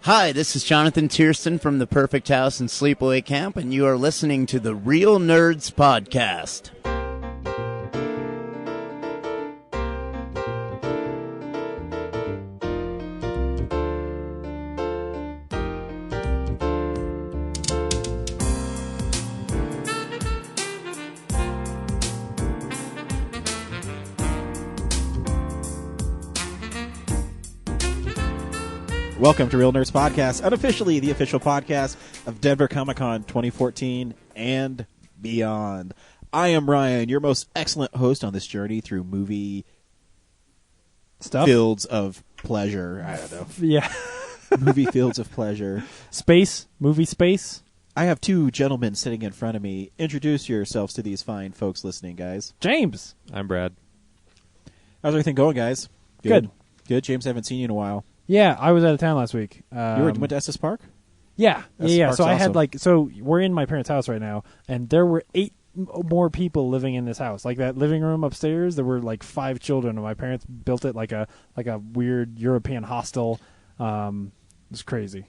Hi, this is Jonathan Tiersten from The Perfect House and Sleepaway Camp, and you are listening to the Real Nerds Podcast. Welcome to Real Nerds Podcast, unofficially the official podcast of Denver Comic Con 2014 and beyond. I am Ryan, your most excellent host on this journey through movie stuff, fields of pleasure. I don't know. Yeah. Movie fields of pleasure. Movie space. I have two gentlemen sitting in front of me. Introduce yourselves to these fine folks listening, guys. James. I'm Brad. How's everything going, guys? Good. James, I haven't seen you in a while. Yeah, I was out of town last week. You went to Estes Park? Yeah. Park's So I had awesome. so we're in my parents' house right now, and there were 8 more people living in this house. Like that living room upstairs, there were like 5 children, and my parents built it like a weird European hostel. It's crazy.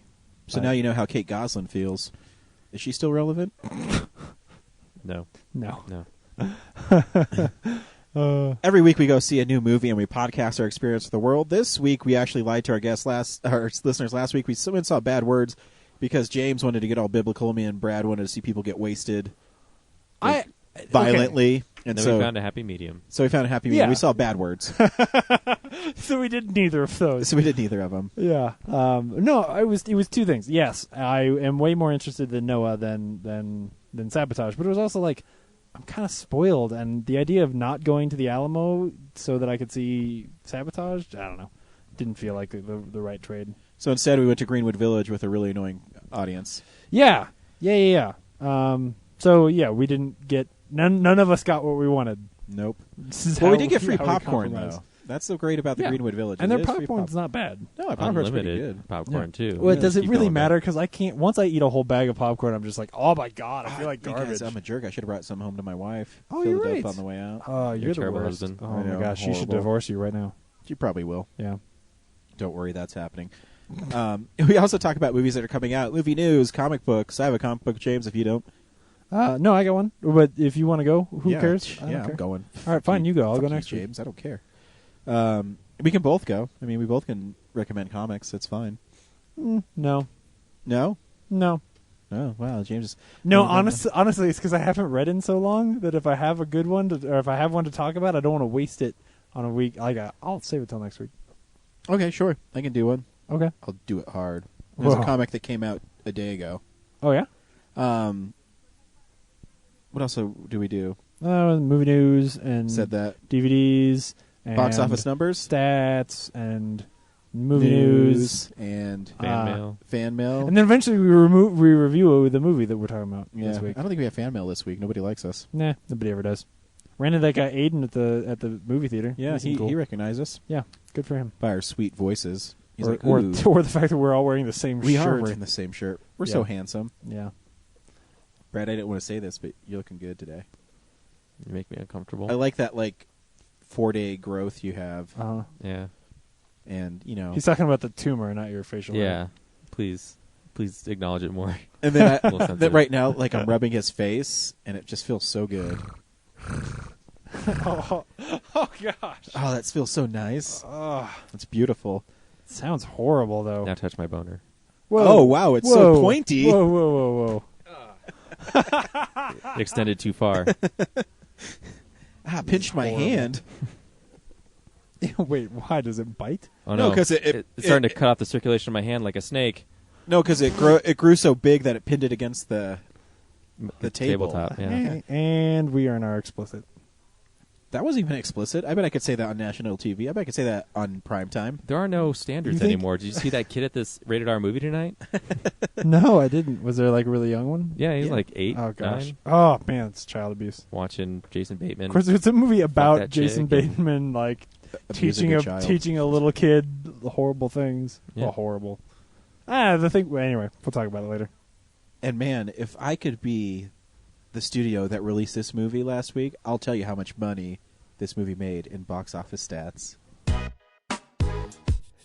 So now you know how Kate Gosselin feels. Is she still relevant? No. Every week we go see a new movie and we podcast our experience with the world. This week we actually lied to our listeners last week. We saw Bad Words because James wanted to get all biblical. Me and Brad wanted to see people get wasted violently. Okay. And then so we found a happy medium. So we found a happy medium. Yeah. We saw Bad Words. So we did neither of those. So we did neither of them. Yeah. No, it was 2 things. Yes, I am way more interested in Noah than Sabotage, but it was also like I'm kind of spoiled, and the idea of not going to the Alamo so that I could see Sabotage, I don't know, didn't feel like the right trade. So instead we went to Greenwood Village with a really annoying audience. Yeah. So yeah, we didn't get none of us got what we wanted. Nope. This is Well, we how- did get free how we popcorn compromise. though. That's so great about the Yeah. Greenwood Village. And It their is free popcorn's not bad. No, popcorn's pretty Unlimited good. popcorn, too. Well, Yeah, does it keep really going matter? Because I can't. Once I eat a whole bag of popcorn, I'm just like, oh my god, I feel like You garbage. guys, I'm a jerk. I should have brought some home to my wife. Oh, Filled you're it right. up on the way out. Oh, You're you're a the terrible worst. husband. Oh I my know, gosh, she should horrible. divorce you right now. She probably will. Yeah. Don't worry, that's happening. We also talk about movies that are coming out, movie news, comic books. I have a comic book, James, if you don't. No, I got one. But if you want to go, who Yeah, cares? I don't Yeah, care. I'm going. All right, fine, you go. I'll Fuck go you, next week. James. I don't care. We can both go. I mean, we both can recommend comics. It's fine. No. No? No. Oh, wow. James is... No, Oh, honestly, it's because I haven't read in so long that if I have a good one, or if I have one to talk about, I don't want to waste it on a week. I'll save it till next week. Okay, sure. I can do one. Okay. I'll do it hard. There's a Whoa. comic that came out a day ago. Oh, yeah? What else do we do? Movie news and Said that. DVDs and Box office numbers? stats and movie news. And Fan mail. fan mail. And then eventually we review the movie that we're talking about yeah, this week. I don't think we have fan mail this week. Nobody likes us. Nah, nobody ever does. Ran into that guy Aiden at the movie theater. Yeah, seemed cool. he recognized us Yeah, good for him. by our sweet voices. He's Or, like, or "Ooh, or the fact that we're all wearing the same we shirt. are wearing the same shirt. We're so Yeah. handsome." Yeah. Brad, I didn't want to say this, but you're looking good today. You make me uncomfortable. I like that 4-day growth you have, Yeah. and He's talking about the tumor, not your facial hair. Yeah. Please acknowledge it more. and then A little sensitive. then right now, I'm rubbing his face, and it just feels so good. oh gosh. Oh, that feels so nice. Oh, It's beautiful. sounds horrible though. Now touch my boner. Whoa. Oh, wow, it's so pointy. Whoa. It extended too far. Pinched my horrible. hand. Wait, why does it bite? Oh No, no, 'cause it- it's starting to cut off the circulation of my hand like a snake. No, because it grew so big that it pinned it against the table. Tabletop. Yeah. And we are in our explicit. That wasn't even explicit. I bet I could say that on national TV. I bet I could say that on prime time. There are no standards You think- anymore. Did you see that kid at this rated R movie tonight? No, I didn't. Was there like a really young one? Yeah, he's Yeah. like 8, Oh gosh. 9, Oh man, it's child abuse. watching Jason Bateman. Of course, it's a movie about that Jason chick and- Bateman, like Abusing child. teaching a little kid horrible things. Yeah. Well, horrible. The thing. Well, anyway, we'll talk about it later. And man, if I could be the studio that released this movie last week, I'll tell you how much money this movie made in box office stats.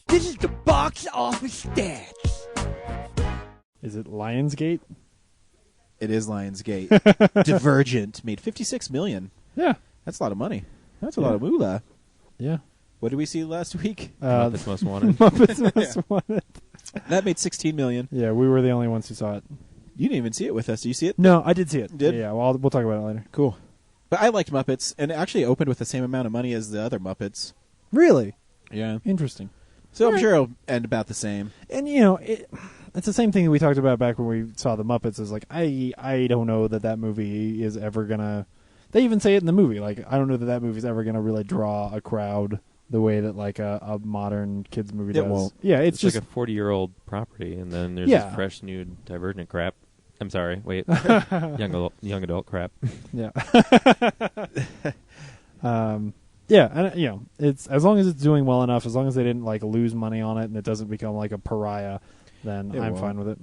This is the box office stats. Is it Lionsgate? It is Lionsgate. Divergent made $56 million. Yeah. That's a lot of money. That's a Yeah. lot of moolah. Yeah. What did we see last week? Muppets Most Wanted. Muppets Most Wanted. That made $16 million. Yeah, we were the only ones who saw it. You didn't even see it with us. Did you see it? No, I did see it. Did? Yeah, well, we'll talk about it later. Cool. But I liked Muppets, and it actually opened with the same amount of money as the other Muppets. Really? Yeah. Interesting. So I'm Alright. sure it'll end about the same. And it's the same thing that we talked about back when we saw the Muppets. Is like I don't know that movie is ever gonna. They even say it in the movie. Like I don't know that movie's ever gonna really draw a crowd the way that like a modern kids movie It does. won't. Yeah, it's just like a 40-year-old property, and then there's Yeah. this fresh, new, Divergent crap. I'm sorry, wait, young adult crap. yeah. Yeah, and it's as long as it's doing well enough, as long as they didn't like lose money on it and it doesn't become like a pariah, then It I'm won't. fine with it.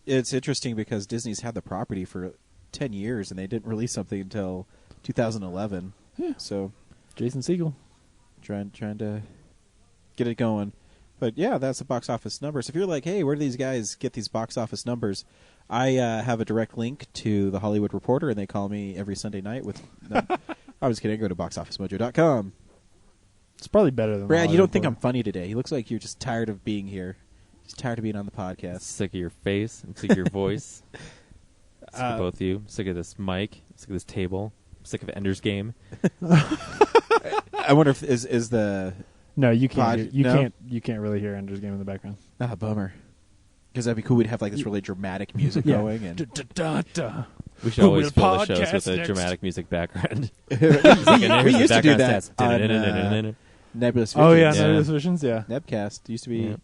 It's interesting because Disney's had the property for 10 years, and they didn't release something until 2011. Yeah. So Jason Segel. trying to get it going. But yeah, that's the box office numbers. If you're like, hey, where do these guys get these box office numbers? I have a direct link to the Hollywood Reporter, and they call me every Sunday night with. I was kidding. Go to boxofficemojo.com. It's probably better than Brad, the you don't think I'm Hollywood funny today? He looks like you're just tired of being here. Just tired of being on the I'm podcast. sick of your face. I'm sick of your voice. Sick of both of you. I'm sick of this mic. I'm sick of this table. I'm sick of Ender's Game. I wonder if is the No, you can't. Pod- You no? can't. You can't really hear Ender's Game in the background. bummer. Because that'd be cool. We'd have like this really dramatic music Yeah. going, and We should Who always will fill the shows podcast with a next? dramatic music background. we used to do that on Background Nebulous Visions. Oh yeah, Yeah. Nebulous Visions. Yeah, Nebcast used to be Yeah.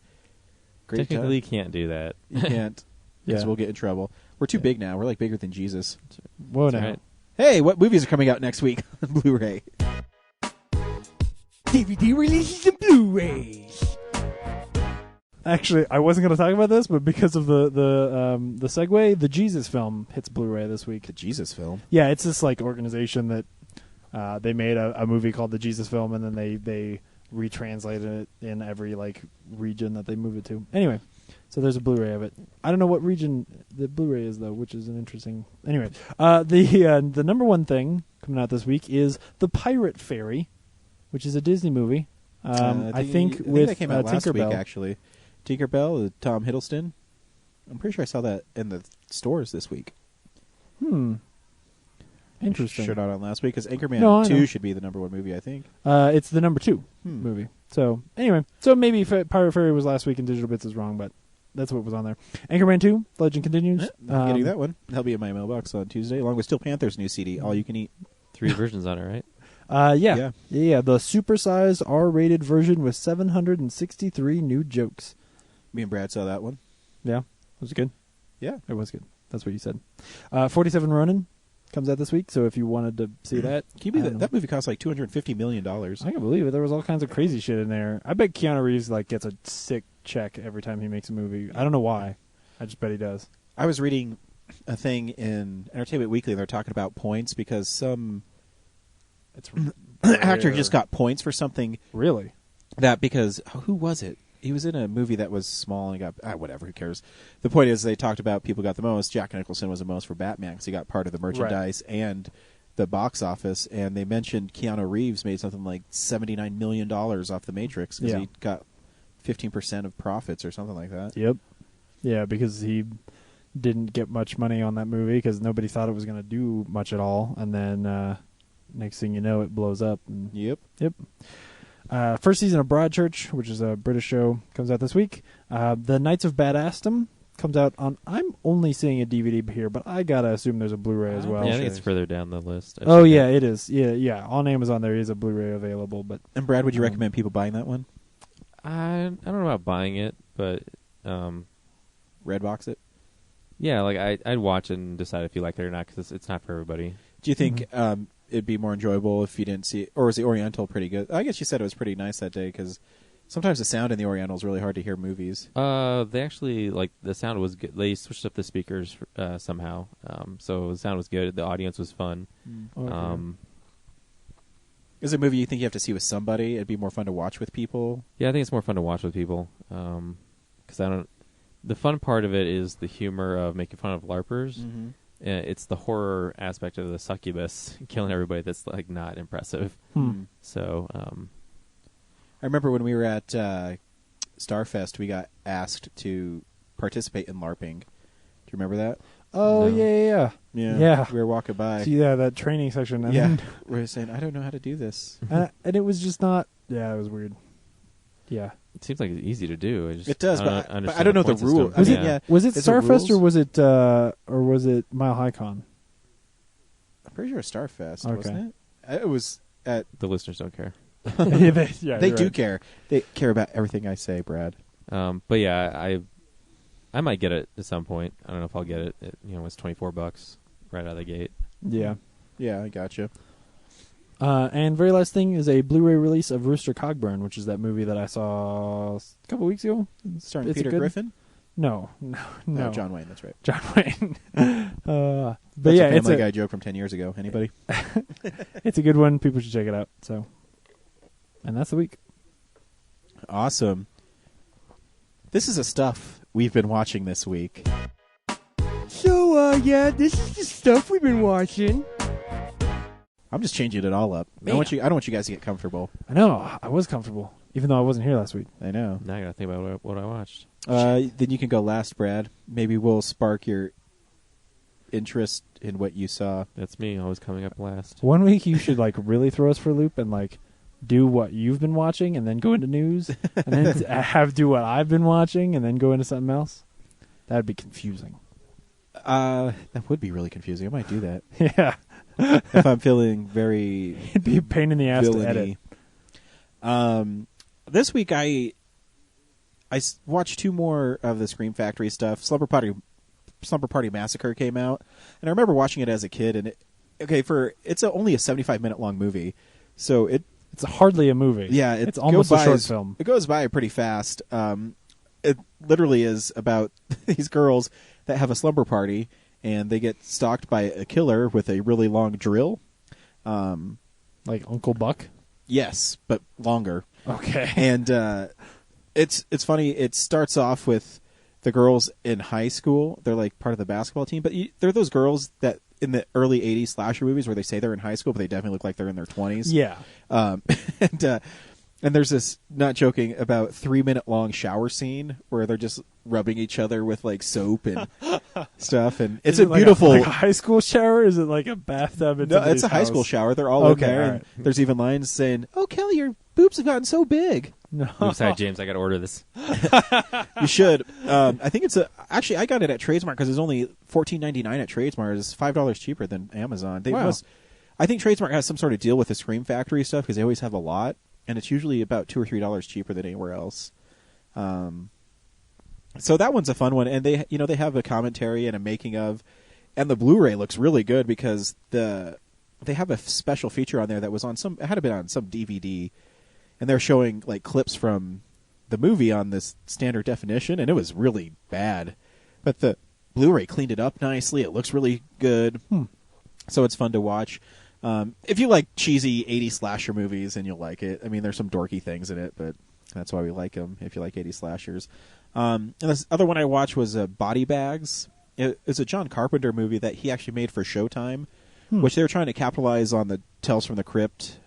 great. Technically, time. can't do that. You can't, because Yeah. we'll get in trouble. We're too Yeah. big now. We're like bigger than Jesus. Whoa, That's now. right. Hey, what movies are coming out next week on Blu-ray? DVD releases and Blu-rays. Actually, I wasn't going to talk about this, but because of the segue, the Jesus film hits Blu-ray this week. The Jesus film. Yeah, it's this like organization that they made a movie called the Jesus film, and then they retranslated it in every like region that they move it to. Anyway, so there's a Blu-ray of it. I don't know what region the Blu-ray is though, which is an interesting. Anyway, the number one thing coming out this week is The Pirate Fairy, which is a Disney movie. I think with that came out last week, Tinkerbell. actually. Tinkerbell, Tom Hiddleston. I'm pretty sure I saw that in the stores this week. Interesting. Sure, not on last week, because Anchorman No, I 2 know. should be the number one movie, I think. It's the number 2 Hmm. movie. So anyway, so maybe Pirate Fairy was last week and Digital Bits is wrong, but that's what was on there. Anchorman 2, Legend Continues. I'm getting that one. That'll be in my mailbox on Tuesday, along with Steel Panther's new CD, All You Can Eat. 3 versions on it, right? Yeah. The supersized R-rated version with 763 new jokes. Me and Brad saw that one. Yeah, was it good? Yeah. It was good. That's what you said. 47 Ronin comes out this week, so if you wanted to see that, Can you believe I that? don't That movie cost like $250 million. I can believe it. There was all kinds of crazy shit in there. I bet Keanu Reeves like gets a sick check every time he makes a movie. I don't know why. I just bet he does. I was reading a thing in Entertainment Weekly, and they're talking about points because some It's actor rare. just got points for something Really? that because who was it? He was in a movie that was small and got whatever. Who cares? The point is, they talked about people got the most. Jack Nicholson was the most for Batman because he got part of the merchandise and the box office. And they mentioned Keanu Reeves made something like $79 million off The Matrix because Yeah. he got 15% of profits or something like that. Yep. Yeah, because he didn't get much money on that movie because nobody thought it was going to do much at all, and then next thing you know, it blows up. And Yep. First season of Broadchurch, which is a British show, comes out this week. The Knights of Badassdom comes out on. I'm only seeing a DVD here, but I gotta assume there's a Blu-ray as well. Yeah, I think it's further down the list. I've Oh seen yeah, it. it is. Yeah. On Amazon there is a Blu-ray available, but And Brad, would you Um, recommend people buying that one? I don't know about buying it, but Redbox it? yeah, like I'd watch it and decide if you like it or not because it's not for everybody. Do you think it'd be more enjoyable if you didn't see it? Or was the Oriental pretty good? I guess you said it was pretty nice that day because sometimes the sound in the Oriental is really hard to hear movies. They actually like the sound was good. They switched up the speakers somehow, so the sound was good. The audience was fun. okay. Is it a movie you think you have to see with somebody? It'd be more fun to watch with people. Yeah, I think it's more fun to watch with people because I don't. the fun part of it is the humor of making fun of LARPers. Mm-hmm. It's the horror aspect of the succubus killing everybody that's like not impressive. So, I remember when we were at Starfest, we got asked to participate in LARPing. Do you remember that? Oh, No. yeah. Yeah. We were walking by. See, that training section. And Yeah. then- We were saying, I don't know how to do this. and it was just not. Yeah, it was weird. Yeah. it seems like it's easy to do. It does, I but understand I don't know the point system. rule. I Was mean, it? yeah. Was it Is there Starfest rules? or was it Mile High Con? I'm pretty sure it was Starfest, Okay. wasn't it? It was at... The listeners don't care. Yeah, they you're do right. care. They care about everything I say, Brad. But yeah, I might get it at some point. I don't know if I'll get it. It's $24 right out of the gate. Yeah. Yeah, I gotcha. And very last thing is a Blu-ray release of Rooster Cogburn, which is that movie that I saw a couple weeks ago. Starring Is it Peter good? Griffin? No. John Wayne, that's right. John Wayne. But That's yeah, a it's Family a Guy joke from 10 years ago. Anybody? it's a good one. People should check it out. So, and that's the week. Awesome. This is the stuff we've been watching this week. So, yeah, this is the stuff we've been watching. I'm just changing it all up. I don't want you guys to get comfortable. I know. I was comfortable, even though I wasn't here last week. I know. Now I gotta think about what I watched. Then you can go last, Brad. Maybe we'll spark your interest in what you saw. That's me, always coming up last. One week you should really throw us for a loop and do what you've been watching and then go into news and then do what I've been watching and then go into something else. That'd be confusing. That would be really confusing. I might do that Yeah. if I'm feeling very It'd be a pain in the ass to edit. villainy. This week I watched 2 more of the Scream Factory stuff. Slumber Party Massacre came out, and I remember watching it as a kid. And it's only a 75-minute long movie, so It's hardly a movie. yeah, it's almost a short film. It goes by pretty fast. It literally is about these girls that have a slumber party, and they get stalked by a killer with a really long drill. Like Uncle Buck. Yes, but longer. Okay. And it's funny. It starts off with the girls in high school. They're like part of the basketball team, but they're those girls that in the early 80s slasher movies where they say they're in high school, but they definitely look like they're in their 20s. Yeah. And there's this, not joking, about 3-minute long shower scene where they're just rubbing each other with like soap and stuff, and it's Is a it beautiful. like a high school shower? Is it like a bathtub? In No, it's somebody's a high house? school shower. They're all Okay, in there, all and right. there's even lines saying, "Oh, Kelly, your boobs have gotten so big." No. Sorry, James, I gotta order this. You should. I think it's actually I got it at Tradesmart because it's only $14.99 at Tradesmart. It's $5 cheaper than Amazon. Wow. I think Tradesmart has some sort of deal with the Scream Factory stuff because they always have a lot, and it's usually about $2 or $3 cheaper than anywhere else. So that one's a fun one, and they have a commentary and a making of, and the Blu-ray looks really good because they have a special feature on there that was on it had been on some DVD, and they're showing like clips from the movie on this standard definition, and it was really bad, but the Blu-ray cleaned it up nicely. It looks really good, so it's fun to watch. If you like cheesy 80s slasher movies, and you'll like it. I mean, there's some dorky things in it, but that's why we like them. If you like 80s slashers, and this other one I watched was Body Bags. It's a John Carpenter movie that he actually made for Showtime, which they were trying to capitalize on the Tales from the Crypt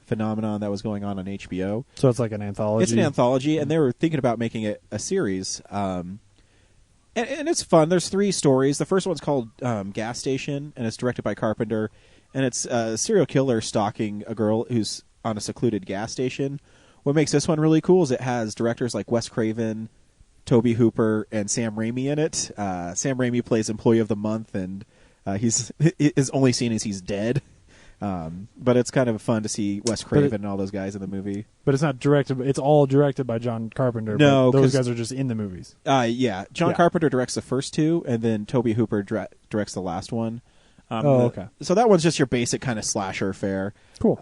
phenomenon that was going on HBO. So it's like an anthology. It's an anthology, and they were thinking about making it a series. And it's fun. There's 3 stories. The first one's called Gas Station, and it's directed by Carpenter. And it's a serial killer stalking a girl who's on a secluded gas station. What makes this one really cool is it has directors like Wes Craven, Tobe Hooper, and Sam Raimi in it. Sam Raimi plays Employee of the Month, and his only scene is he's dead. But it's kind of fun to see Wes Craven and all those guys in the movie. But it's not directed. It's all directed by John Carpenter. No, but those 'cause- guys are just in the movies. Yeah. John Yeah. Carpenter directs the first 2, and then Tobe Hooper directs the last one. Okay. So that one's just your basic kind of slasher fare. Cool.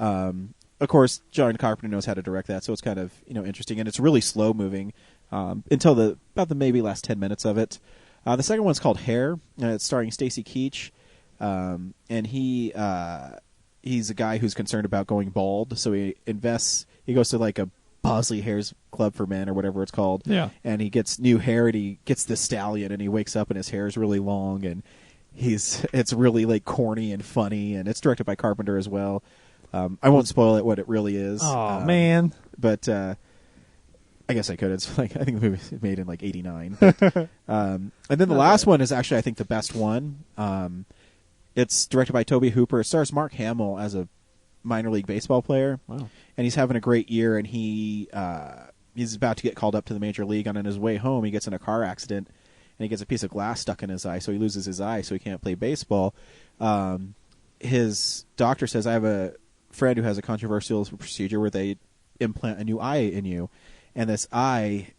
Of course, John Carpenter knows how to direct that, so it's kind of interesting, and it's really slow moving until about the maybe last 10 minutes of it. The second one's called Hair, and it's starring Stacy Keach, and he's a guy who's concerned about going bald, so he goes to like a Bosley Hair's Club for Men or whatever it's called. Yeah. And he gets new hair, and he gets the stallion, and he wakes up and his hair is really long, and it's really like corny and funny, and it's directed by Carpenter as well. I won't spoil it what it really is. Oh man. But I guess I could. It's like, I think the movie was made in like 89. But, and then the last one is actually, I think, the best one. It's directed by Tobe Hooper. It stars Mark Hamill as a minor league baseball player. Wow. And he's having a great year, and he's about to get called up to the major league, and on his way home he gets in a car accident, and he gets a piece of glass stuck in his eye, so he loses his eye, so he can't play baseball. His doctor says, I have a friend who has a controversial procedure where they implant a new eye in you, and this eye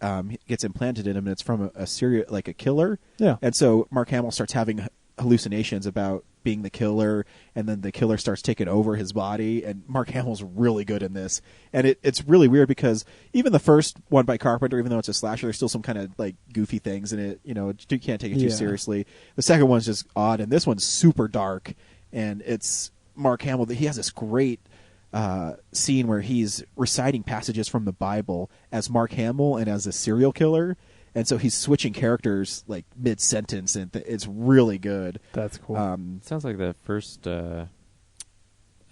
gets implanted in him, and it's from a serial, like a killer. Yeah. And so Mark Hamill starts having hallucinations about being the killer, and then the killer starts taking over his body, and Mark Hamill's really good in this. And it's really weird because even the first one by Carpenter, even though it's a slasher, there's still some kind of like goofy things in it. You know, you can't take it too Yeah. seriously. The second one's just odd, and this one's super dark, and it's Mark Hamill. He has this great scene where he's reciting passages from the Bible as Mark Hamill and as a serial killer. And so he's switching characters like mid-sentence, and it's really good. That's cool. Sounds like the first part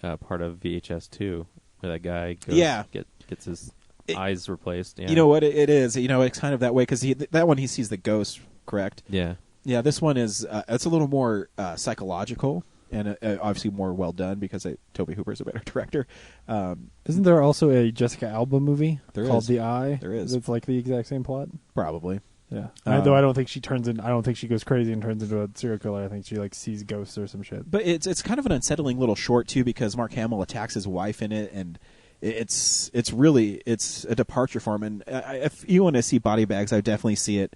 of VHS 2, where that guy goes, gets his eyes replaced. Yeah. You know what it is? You know, it's kind of that way because that one he sees the ghost, correct? Yeah. Yeah, this one is it's a little more psychological and obviously more well done because Tobe Hooper's a better director. Isn't there also a Jessica Alba movie called is. The Eye? There is. It's like the exact same plot. Probably. Yeah. Though I don't think she I don't think she goes crazy and turns into a serial killer. I think she like sees ghosts or some shit. But it's kind of an unsettling little short too because Mark Hamill attacks his wife in it, and it's a departure for him. And if you want to see Body Bags, I definitely see it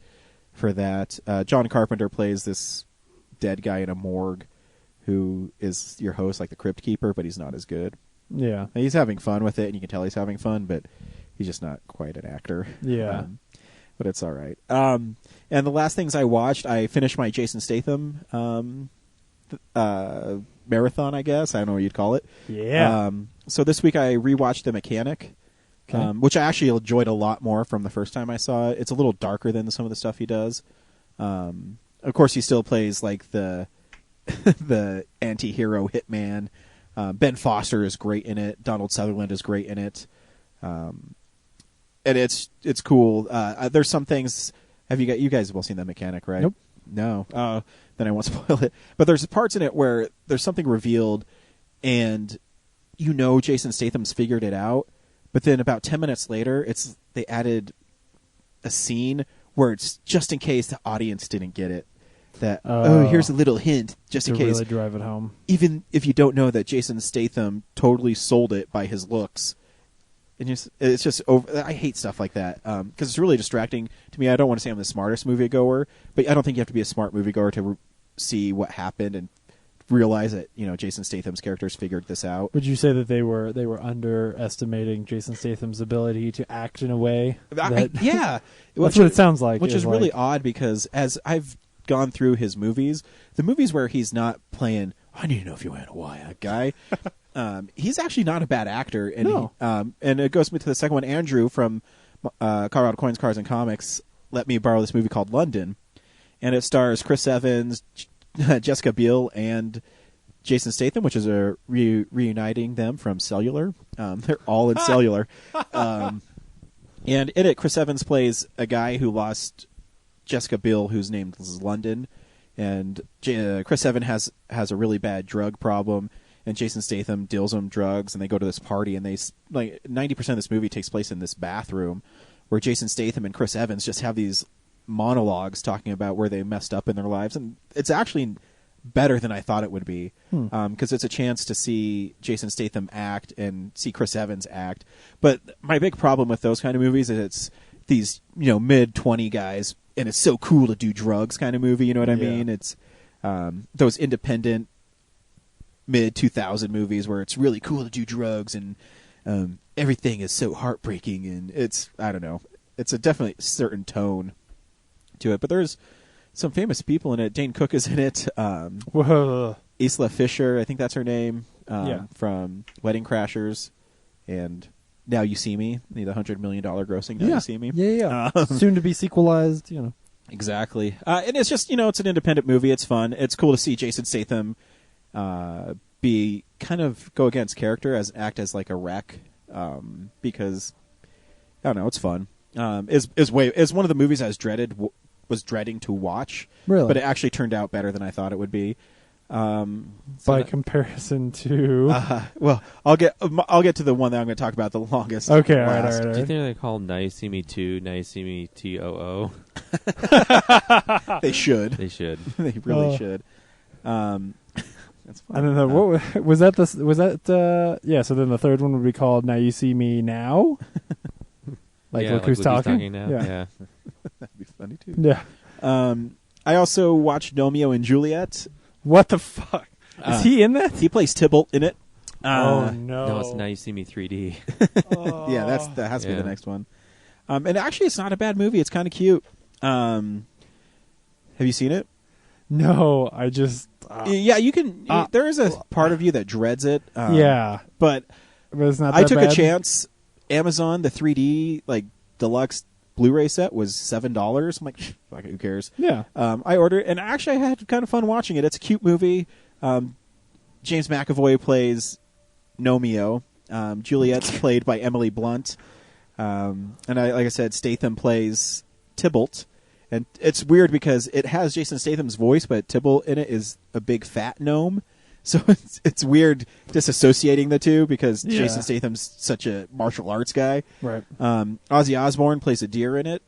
for that. John Carpenter plays this dead guy in a morgue who is your host, like the Crypt Keeper, but he's not as good. Yeah. And he's having fun with it, and you can tell he's having fun, but he's just not quite an actor. Yeah. But it's all right. And the last things I watched, I finished my Jason Statham marathon, I guess. I don't know what you'd call it. Yeah. So this week I rewatched The Mechanic, which I actually enjoyed a lot more from the first time I saw it. It's a little darker than some of the stuff he does. Of course, he still plays like the the anti-hero hitman. Ben Foster is great in it. Donald Sutherland is great in it. And it's cool. There's some things. You guys have all seen The Mechanic, right? Nope. No. Then I won't spoil it. But there's parts in it where there's something revealed, and Jason Statham's figured it out. But then about 10 minutes later, they added a scene where it's just in case the audience didn't get it. That here's a little hint, just in to case. really drive it home. Even if you don't know that Jason Statham totally sold it by his looks, and it's just over. I hate stuff like that because it's really distracting to me. I don't want to say I'm the smartest moviegoer, but I don't think you have to be a smart moviegoer to see what happened and realize that Jason Statham's characters figured this out. Would you say that they were underestimating Jason Statham's ability to act in a way? Yeah, That's what it sounds like. Which is really odd because as I've gone through his movies, the movies where he's not playing I need to know if you went Hawaii guy, he's actually not a bad actor. And no. And it goes to the second one. Andrew from Colorado Coins, Cars, and Comics let me borrow this movie called London, and it stars Chris Evans, Jessica Biel, and Jason Statham, which is reuniting them from Cellular. They're all in Cellular. And in it, Chris Evans plays a guy who lost Jessica Biel, whose name is London, and Chris Evans has a really bad drug problem, and Jason Statham deals him drugs, and they go to this party, and 90% of this movie takes place in this bathroom, where Jason Statham and Chris Evans just have these monologues talking about where they messed up in their lives, and it's actually better than I thought it would be, because it's a chance to see Jason Statham act and see Chris Evans act. But my big problem with those kind of movies is it's these mid-20 guys, and it's so cool to do drugs kind of movie. You know what I mean? It's those independent mid-2000 movies where it's really cool to do drugs and everything is so heartbreaking, and it's I don't know. It's a definitely certain tone to it, but there's some famous people in it. Dane Cook is in it. Whoa. Isla Fisher, I think that's her name, Yeah. from Wedding Crashers, and Now You See Me, the $100 million grossing Now You See Me. Yeah. Soon to be sequelized, Exactly. And it's just, it's an independent movie. It's fun. It's cool to see Jason Statham be kind of go against character, act as like a wreck, because I don't know, it's fun. Is one of the movies I was dreading to watch. Really? But it actually turned out better than I thought it would be. By comparison to, well, I'll get to the one that I'm going to talk about the longest. Okay, all right. Do you think they call Now You See Me 2, Now You See Me TOO? They should. They should. They really should. That's fine. I don't know. What was that? Yeah. So then the third one would be called Now You See Me Now. Look who's talking. Now. Yeah. That'd be funny too. Yeah. I also watched Romeo and Juliet. What the fuck? Is he in that? He plays Tybalt in it. Oh No, no! it's Now You See Me 3D. Yeah, that has to be the next one. And actually, it's not a bad movie. It's kind of cute. Have you seen it? No, I just. Yeah, you can. There is a part of you that dreads it. Yeah, but it's not. I that took bad. a chance. Amazon, the 3D deluxe Blu-ray set was $7. I'm like, fuck it, who cares? Yeah. I ordered it, and actually I had kind of fun watching it. It's a cute movie. James McAvoy plays Romeo. Juliet's played by Emily Blunt. And like I said, Statham plays Tybalt. And it's weird because it has Jason Statham's voice, but Tybalt in it is a big fat gnome. So it's weird disassociating the two because Jason Statham's such a martial arts guy. Right. Ozzy Osbourne plays a deer in it.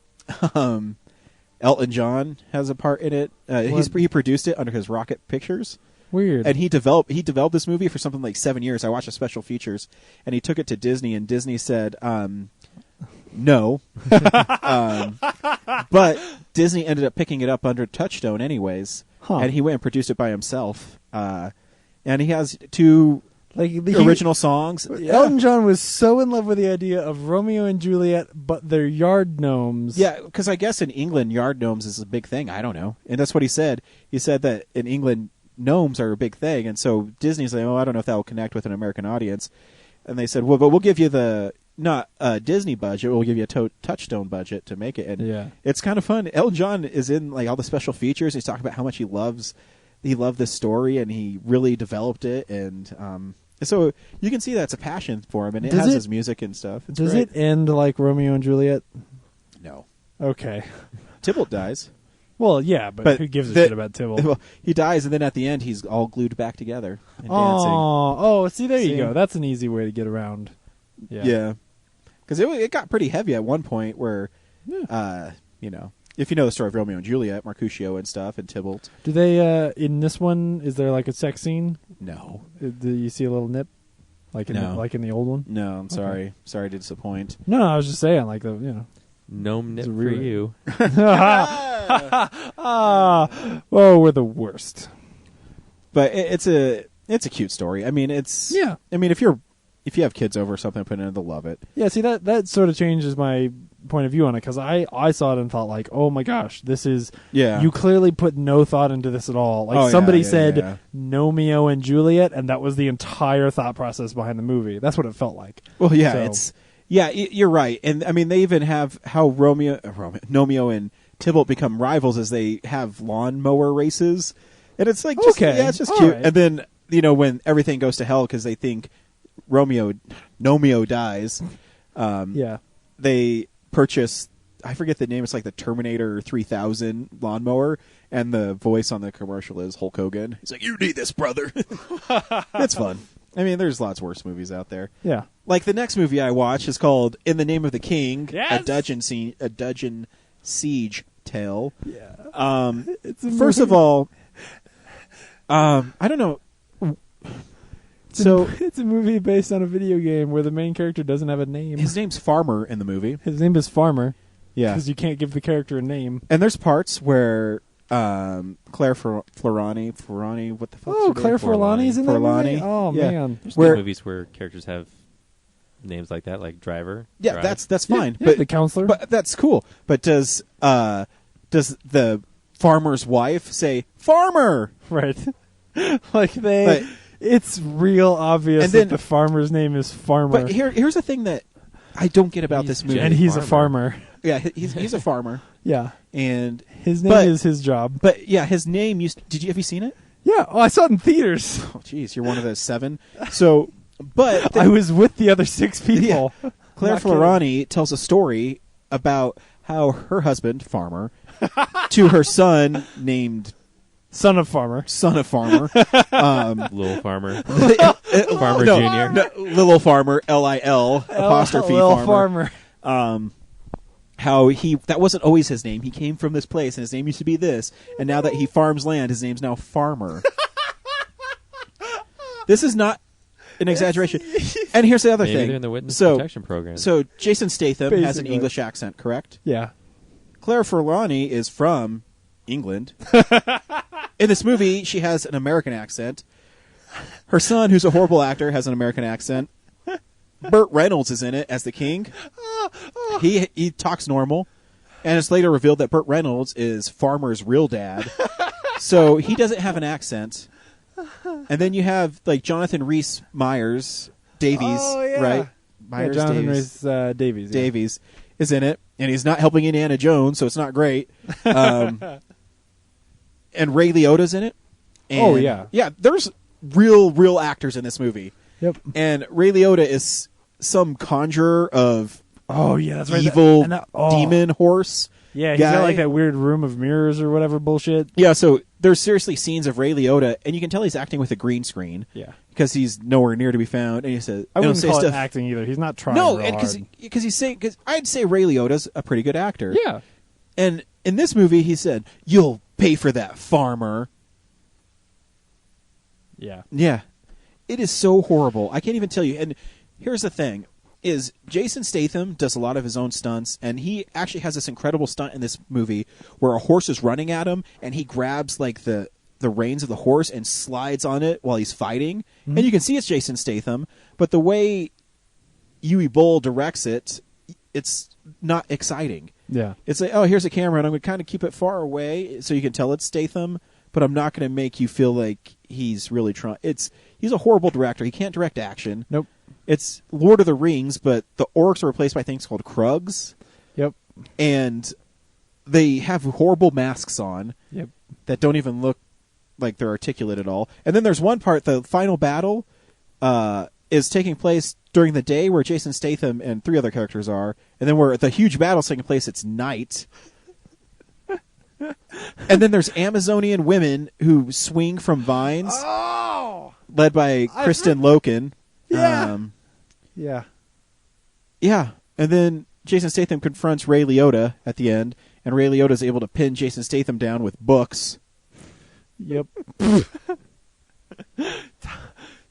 Elton John has a part in it. He produced it under his Rocket Pictures. Weird. And he developed this movie for something like 7 years. I watched the special features, and he took it to Disney, and Disney said no. But Disney ended up picking it up under Touchstone anyways, and he went and produced it by himself. And he has two original songs. Elton John was so in love with the idea of Romeo and Juliet, but they're yard gnomes. Yeah, because I guess in England, yard gnomes is a big thing. I don't know. And that's what he said. He said that in England, gnomes are a big thing. And so Disney's like, I don't know if that will connect with an American audience. And they said, well, but we'll give you not a Disney budget, we'll give you a Touchstone budget to make it. And it's kind of fun. Elton John is in all the special features. He's talking about how much he loved this story, and he really developed it. And so you can see that's a passion for him, and it has his music and stuff. It's great. It end like Romeo and Juliet? No. Okay. Tybalt dies. Well, yeah, but who gives a shit about Tybalt? Well, he dies, and then at the end, he's all glued back together and dancing. Oh, see, there you go. That's an easy way to get around. Yeah. Because it got pretty heavy at one point where, if you know the story of Romeo and Juliet, Mercutio and stuff, and Tybalt. Do they, in this one, is there like a sex scene? No. Do you see a little nip? Like in the old one? No, I'm sorry. Okay. Sorry to disappoint. No, I was just saying, Gnome nip for you. We're the worst. But it's a cute story. I mean, if you have kids over or something, put it in, they'll love it. Yeah, see, that sort of changes my point of view on it, because I saw it and thought, like, oh my gosh, this is... Yeah. You clearly put no thought into this at all. Like, somebody said Romeo and Juliet, and that was the entire thought process behind the movie. That's what it felt like. Well, yeah, you're right. And, I mean, they even have how Romeo and Tybalt become rivals as they have lawnmower races. And it's like, it's just cute. Right. And then, when everything goes to hell because they think Romeo dies, they purchase, I forget the name, it's like the Terminator 3000 lawnmower, and the voice on the commercial is Hulk Hogan. He's like, you need this, brother. It's fun. I mean, there's lots worse movies out there. Yeah. Like the next movie I watch is called In the Name of the King, yes! a dungeon siege tale. Yeah. First of all, I don't know. It's a movie based on a video game where the main character doesn't have a name. His name's Farmer in the movie. His name is Farmer. Yeah. Because you can't give the character a name. And there's parts where Claire Forlani, what the fuck? Oh, Claire Forlani's in that movie? Oh, yeah. Man. There's movies where characters have names like that, like Driver. Yeah, Drive. that's fine. Yeah, but the counselor. But that's cool. But does the farmer's wife say, Farmer? Right. It's real obvious that the farmer's name is Farmer. But here's the thing that I don't get about this movie. And he's a farmer. Yeah, he's a farmer. Yeah. And his name is his job. But yeah, his name have you seen it? Yeah. Oh, I saw it in theaters. Oh, jeez, you're one of those 7. So, but I was with the other 6 people. Yeah. Claire Ferrani tells a story about how her husband, farmer, to her son named Son of Farmer, Little Farmer, Farmer Jr. No, Little Farmer, Lil apostrophe Lil Farmer. How that wasn't always his name. He came from this place, and his name used to be this. And now that he farms land, his name's now Farmer. This is not an exaggeration. And here's the other Maybe thing. they're in the witness protection program. So Jason Statham has an Basically. English accent, correct? Yeah. Claire Ferrani is from England. In this movie, she has an American accent. Her son, who's a horrible actor, has an American accent. Burt Reynolds is in it as the king. He talks normal. And it's later revealed that Burt Reynolds is Farmer's real dad. So he doesn't have an accent. And then you have like Jonathan Rhys Davies, right? Myers Jonathan Davies. Rhys Davies. Yeah. Davies is in it, and he's not helping Indiana Jones, so it's not great. And Ray Liotta's in it. And yeah. There's real actors in this movie. Yep. And Ray Liotta is some conjurer of that's right. evil demon horse. Yeah, he's guy. got like that weird room of mirrors or whatever bullshit. Yeah, so there's seriously scenes of Ray Liotta, and you can tell he's acting with a green screen. Yeah. Because he's nowhere near to be found, and he says, I wouldn't call stuff. it acting either. He's not trying. No, real and hard. because I'd say Ray Liotta's a pretty good actor. Yeah. And in this movie, he said, "You'll pay for that, farmer." Yeah. Yeah, it is so horrible. I can't even tell you. And here's the thing: is Jason Statham does a lot of his own stunts, and he actually has this incredible stunt in this movie where a horse is running at him, and he grabs like the reins of the horse and slides on it while he's fighting. Mm-hmm. And you can see it's Jason Statham, but the way Uwe Boll directs it, it's not exciting. Yeah. It's like, oh, here's a camera, and I'm going to kind of keep it far away so you can tell it's Statham, but I'm not going to make you feel like he's really trying. He's a horrible director. He can't direct action. Nope. It's Lord of the Rings, but the orcs are replaced by things called Krugs. Yep. And they have horrible masks on. Yep. That don't even look like they're articulate at all. And then there's one part, the final battle is taking place during the day where Jason Statham and 3 other characters are, and then where the huge battle's taking place, it's night. And then there's Amazonian women who swing from vines, led by Kristen Loken. Yeah. Yeah. And then Jason Statham confronts Ray Liotta at the end, and Ray Liotta is able to pin Jason Statham down with books. Yep.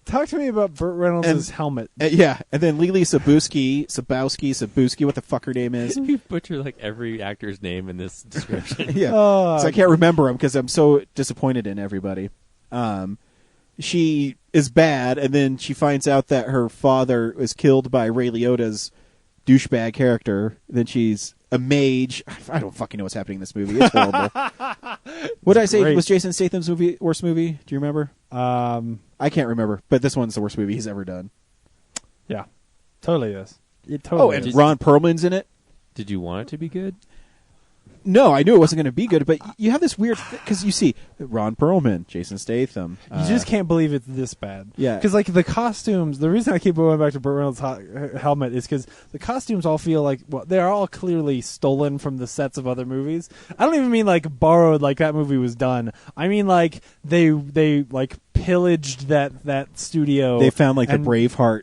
Talk to me about Burt Reynolds' helmet. Yeah, and then Lily Sabowski, what the fuck her name is. You butcher like every actor's name in this description. Yeah, so I can't remember them because I'm so disappointed in everybody. She is bad, and then she finds out that her father was killed by Ray Liotta's douchebag character. Then she's a mage. I don't fucking know what's happening in this movie. It's horrible. What did I say great. was Jason Statham's worst movie? Do you remember? I can't remember, but this one's the worst movie he's ever done. Yeah, totally is. It totally and is. Ron Perlman's in it. Did you want it to be good? No, I knew it wasn't going to be good, but you have this weird because you see Ron Perlman, Jason Statham. You just can't believe it's this bad. Yeah. Because, like, the costumes, the reason I keep going back to Burt Reynolds' helmet is because the costumes all feel like, well, they're all clearly stolen from the sets of other movies. I don't even mean, like, borrowed, like that movie was done. I mean, like, they like, pillaged that studio. They found, like, the Braveheart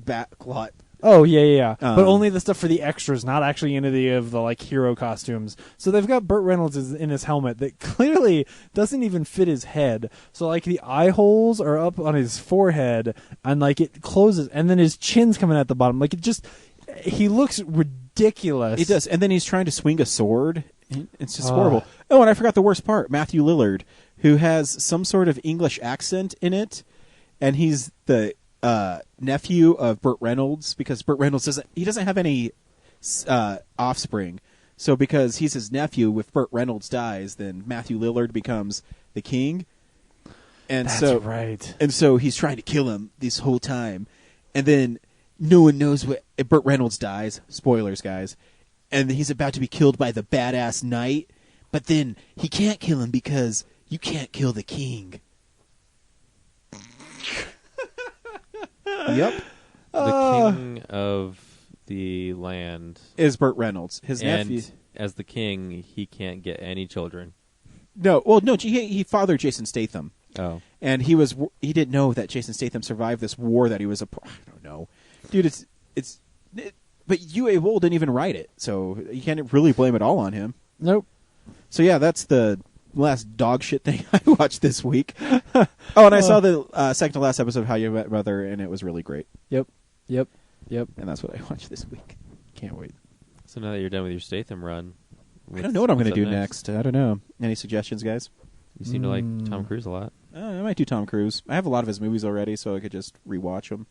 backlot. Oh, yeah. But only the stuff for the extras, not actually any of the, like, hero costumes. So they've got Burt Reynolds in his helmet that clearly doesn't even fit his head. So, like, the eye holes are up on his forehead, and, like, it closes, and then his chin's coming at the bottom. Like, he looks ridiculous. He does, and then he's trying to swing a sword. It's just horrible. Oh, and I forgot the worst part. Matthew Lillard, who has some sort of English accent in it, and he's the nephew of Burt Reynolds, because Burt Reynolds doesn't have any offspring. So because he's his nephew, if Burt Reynolds dies, then Matthew Lillard becomes the king. And That's right. And so he's trying to kill him this whole time. And then no one knows what Burt Reynolds dies. Spoilers, guys. And he's about to be killed by the badass knight, but then he can't kill him because you can't kill the king. Yep. The king of the land is Burt Reynolds. His nephew. As the king, he can't get any children. No, he fathered Jason Statham. Oh. And he didn't know that Jason Statham survived this war that he was I don't know. Dude, but Uwe Boll didn't even write it, so you can't really blame it all on him. Nope. So yeah, that's the last dog shit thing I watched this week. Oh, and I saw the second to last episode of How You Met Mother, and it was really great. Yep. And that's what I watched this week. Can't wait. So now that you're done with your Statham run, I don't know what I'm going to do next. I don't know. Any suggestions, guys? You seem to like Tom Cruise a lot. I might do Tom Cruise. I have a lot of his movies already, so I could just rewatch them,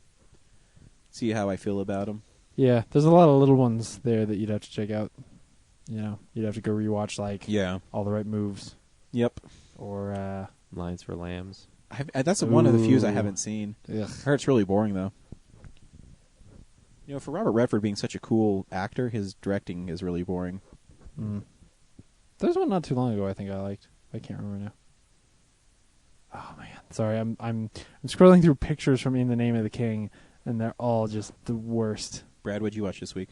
see how I feel about them. Yeah, there's a lot of little ones there that you'd have to check out. You know, you'd have to go rewatch All the Right Moves. Yep. Or Lines for Lambs. That's one of the few I haven't seen. Ugh. I heard it's really boring though. You know, for Robert Redford being such a cool actor, his directing is really boring. There's one not too long ago I think I liked. I can't remember now. Oh man, sorry. I'm scrolling through pictures from In the Name of the King, and they're all just the worst. Brad, what'd you watch this week?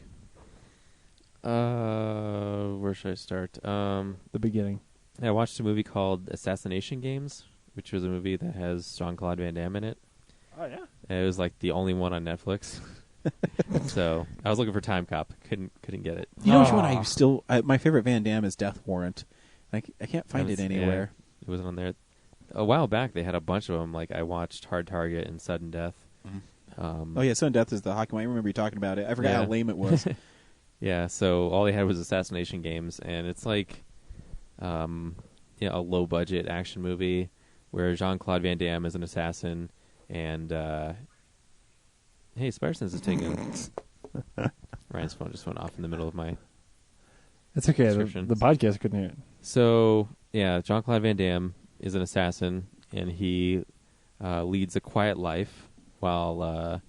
Where should I start? The beginning. I watched a movie called Assassination Games, which was a movie that has Jean-Claude Van Damme in it. Oh yeah. And it was like the only one on Netflix. So I was looking for Time Cop, couldn't get it. You know which one I still? my favorite Van Damme is Death Warrant. I can't find it anywhere. Yeah, it wasn't on there. A while back, they had a bunch of them. Like I watched Hard Target and Sudden Death. Oh yeah, Sudden Death is the hockey one. I remember you talking about it. I forgot how lame it was. Yeah, so all they had was Assassination Games, and it's like, a low budget action movie where Jean-Claude Van Damme is an assassin, and hey, Spider-Sense is taking. Ryan's phone just went off in the middle of my. It's okay. The podcast couldn't hear it. So yeah, Jean-Claude Van Damme is an assassin, and he leads a quiet life while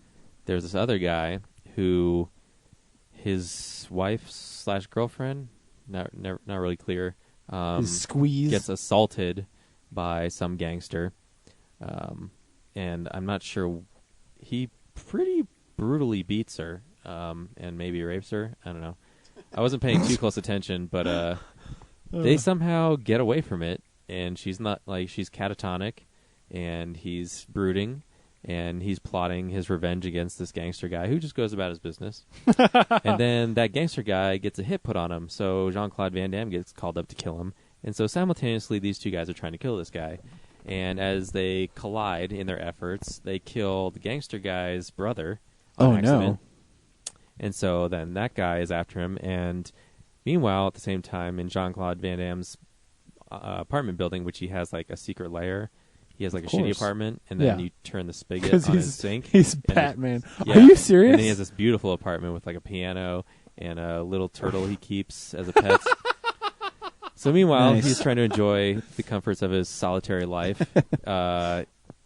there's this other guy who his wife/girlfriend, not really clear, Squeeze gets assaulted by some gangster, and I'm not sure. He pretty brutally beats her, and maybe rapes her. I don't know. I wasn't paying too close attention, but they somehow get away from it, and she's not she's catatonic, and he's brooding, and he's plotting his revenge against this gangster guy who just goes about his business. And then that gangster guy gets a hit put on him, so Jean-Claude Van Damme gets called up to kill him. And so simultaneously, these two guys are trying to kill this guy. And as they collide in their efforts, they kill the gangster guy's brother on accident. No. And so then that guy is after him. And meanwhile, at the same time, in Jean-Claude Van Damme's apartment building, which he has like a secret lair, he has like a shitty apartment, and then you turn the spigot on his sink. He's Batman. Are you serious? And then he has this beautiful apartment with like a piano and a little turtle he keeps as a pet. So meanwhile, he's trying to enjoy the comforts of his solitary life.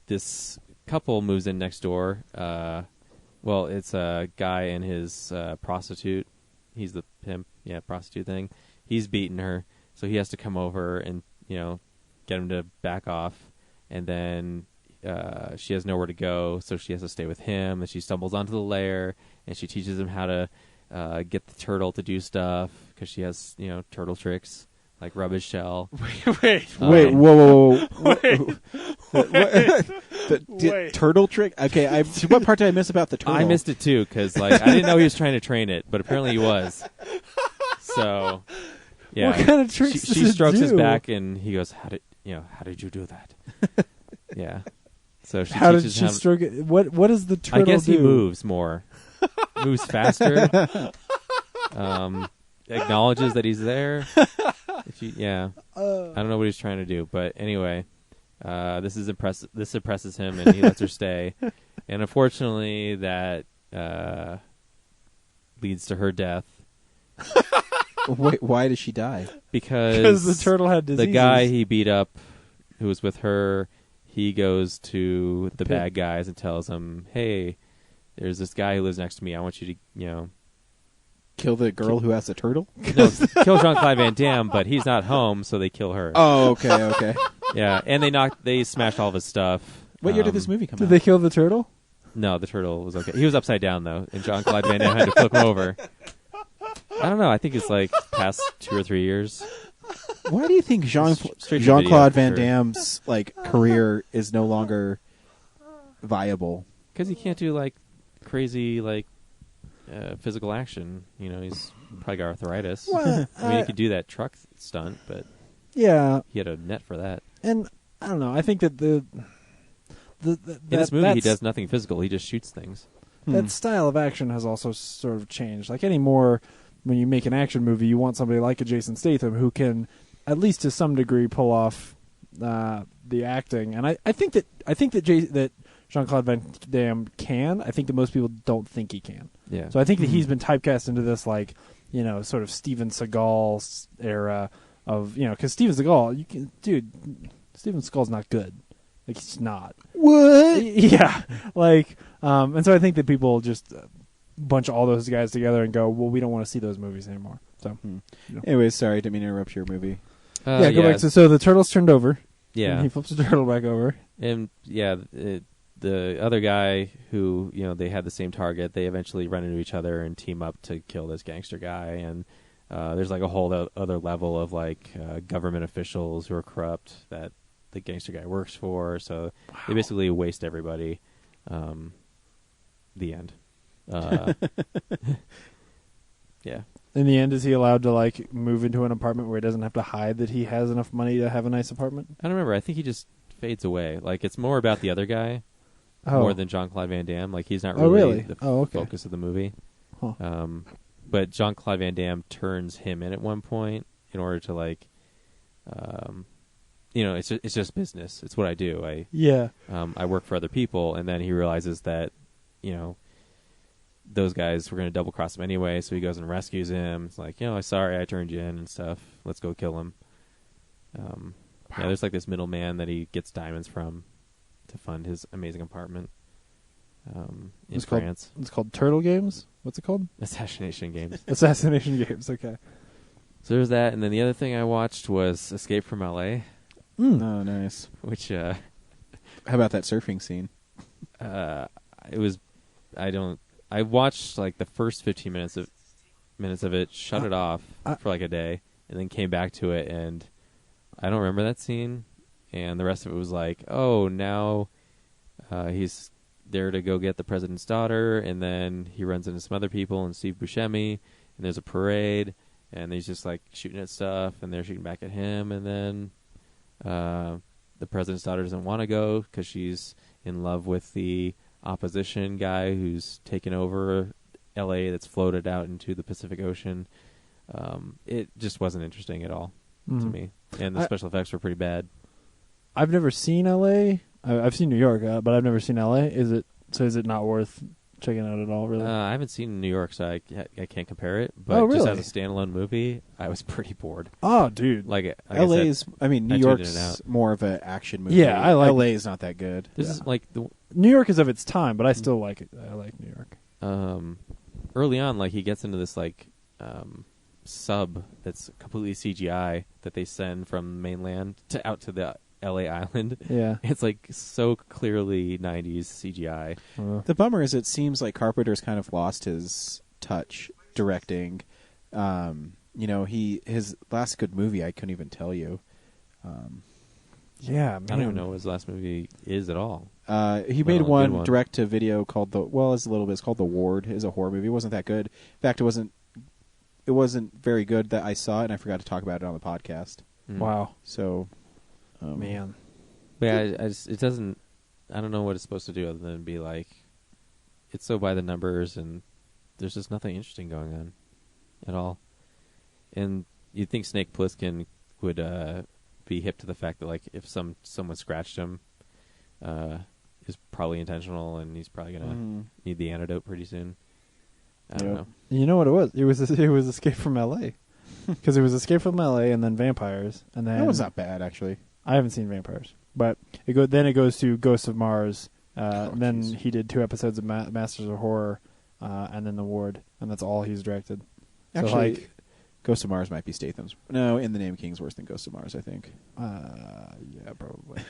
This couple moves in next door. Well, it's a guy and his prostitute. He's the pimp, prostitute thing. He's beating her, so he has to come over and get him to back off. And then she has nowhere to go, so she has to stay with him. And she stumbles onto the lair, and she teaches him how to get the turtle to do stuff because she has turtle tricks. Like rub his shell. Wait, whoa. Wait. Turtle trick? Okay, what part did I miss about the turtle? I missed it too, because I didn't know he was trying to train it, but apparently he was. So, yeah. What kind of tricks she strokes his back, and he goes, how did you do that? Yeah. So she how teaches did she him. stroke it? What does the turtle do? I guess he moves more. Moves faster. Acknowledges that he's there. I don't know what he's trying to do, but anyway, this impresses him, and he lets her stay. And unfortunately, that leads to her death. Wait, why did she die? Because the turtle had diseases. The guy he beat up, who was with her, he goes to the bad guys and tells them, "Hey, there's this guy who lives next to me. I want you to, Kill the girl who has the turtle? no, kill Jean-Claude Van Damme, but he's not home, so they kill her. Oh, okay. Yeah, and they smashed all of his stuff. What year did this movie come Did out? they kill the turtle? No, the turtle was okay. He was upside down, though, and Jean-Claude Van Damme had to flip him over. I don't know. I think it's like past 2 or 3 years. Why do you think Straight to Jean-Claude video, Van for sure. Damme's career is no longer viable? Because he can't do, crazy, physical action. He's probably got arthritis. Well, I mean, he could do that truck stunt, but Yeah, he had a net for that. and I don't know. I think that the In this movie, he does nothing physical. He just shoots things. that style of action has also sort of changed. Like anymore, when you make an action movie, you want somebody like a Jason Statham who can, at least to some degree, pull off the acting. And I think that Jean-Claude Van Damme can. I think that most people don't think he can. Yeah. So I think that he's been typecast into this sort of Steven Seagal era of because Steven Seagal, Steven Seagal's not good. Like he's not. What? Yeah, and so I think that people just bunch all those guys together and go, well, we don't want to see those movies anymore. So, Anyways, sorry, didn't mean to interrupt your movie. go back to so the turtle's turned over. Yeah. And he flips the turtle back over. And the other guy who they had the same target, they eventually run into each other and team up to kill this gangster guy. And there's a whole other level of government officials who are corrupt that the gangster guy works for. So they basically waste everybody. The end. Yeah. In the end, is he allowed to move into an apartment where he doesn't have to hide that he has enough money to have a nice apartment? I don't remember. I think he just fades away. It's more about the other guy more than Jean-Claude Van Damme. He's not really the focus of the movie. Huh. But Jean-Claude Van Damme turns him in at one point in order to it's just business. It's what I do. I work for other people, and then he realizes that those guys were going to double cross him anyway, so he goes and rescues him. It's sorry I turned you in and stuff. Let's go kill him. Yeah, there's this middleman that he gets diamonds from to fund his amazing apartment in France. It's called Turtle Games? What's it called? Assassination Games. Assassination Games, okay. So there's that, and then the other thing I watched was Escape from L.A., Oh, nice. which How about that surfing scene? it was I watched the first 15 minutes of it, shut it off for a day, and then came back to it, and I don't remember that scene. And the rest of it was now he's there to go get the president's daughter, and then he runs into some other people and Steve Buscemi, and there's a parade, and he's just shooting at stuff, and they're shooting back at him, and then the president's daughter doesn't want to go because she's in love with the opposition guy who's taken over L.A. that's floated out into the Pacific Ocean. It just wasn't interesting at all to me, and the special effects were pretty bad. I've never seen L.A. I've seen New York, but I've never seen L.A. Is it not worth checking out at all, really? I haven't seen New York, so I can't compare it. But really? just as a standalone movie, I was pretty bored. Oh, dude. Like LA I said, is, New I tuned in and York's out. more of an action movie. Yeah, I like- LA is not that good. This is New York is of its time, but I still like it. I like New York. early on, he gets into this sub that's completely CGI that they send from mainland out to the LA island. Yeah. It's so clearly 90s CGI. The bummer is it seems like Carpenter's kind of lost his touch directing. His last good movie I couldn't even tell you. Yeah, man. I don't even know what his last movie is at all. He made Well, good one one. direct to video called it's a little bit. It's called The Ward. It's a horror movie. It wasn't that good. In fact, it wasn't very good that I saw it, and I forgot to talk about it on the podcast. Wow. So, Man. But yeah, it doesn't. I don't know what it's supposed to do other than be it's so by the numbers, and there's just nothing interesting going on at all. And you'd think Snake Plissken would be hip to the fact that if someone scratched him, is probably intentional, and he's probably gonna need the antidote pretty soon. I don't know. You know what it was? It was Escape from L.A. Because it was Escape from L.A. and then Vampires, and then that was not bad actually. I haven't seen Vampires, but it goes to Ghosts of Mars, Then jeez. he did 2 episodes of Masters of Horror, and then The Ward, and that's all he's directed. So, Actually, like, Ghost of Mars might be Statham's. No, In the Name of King's worse than Ghost of Mars, I think. yeah, probably.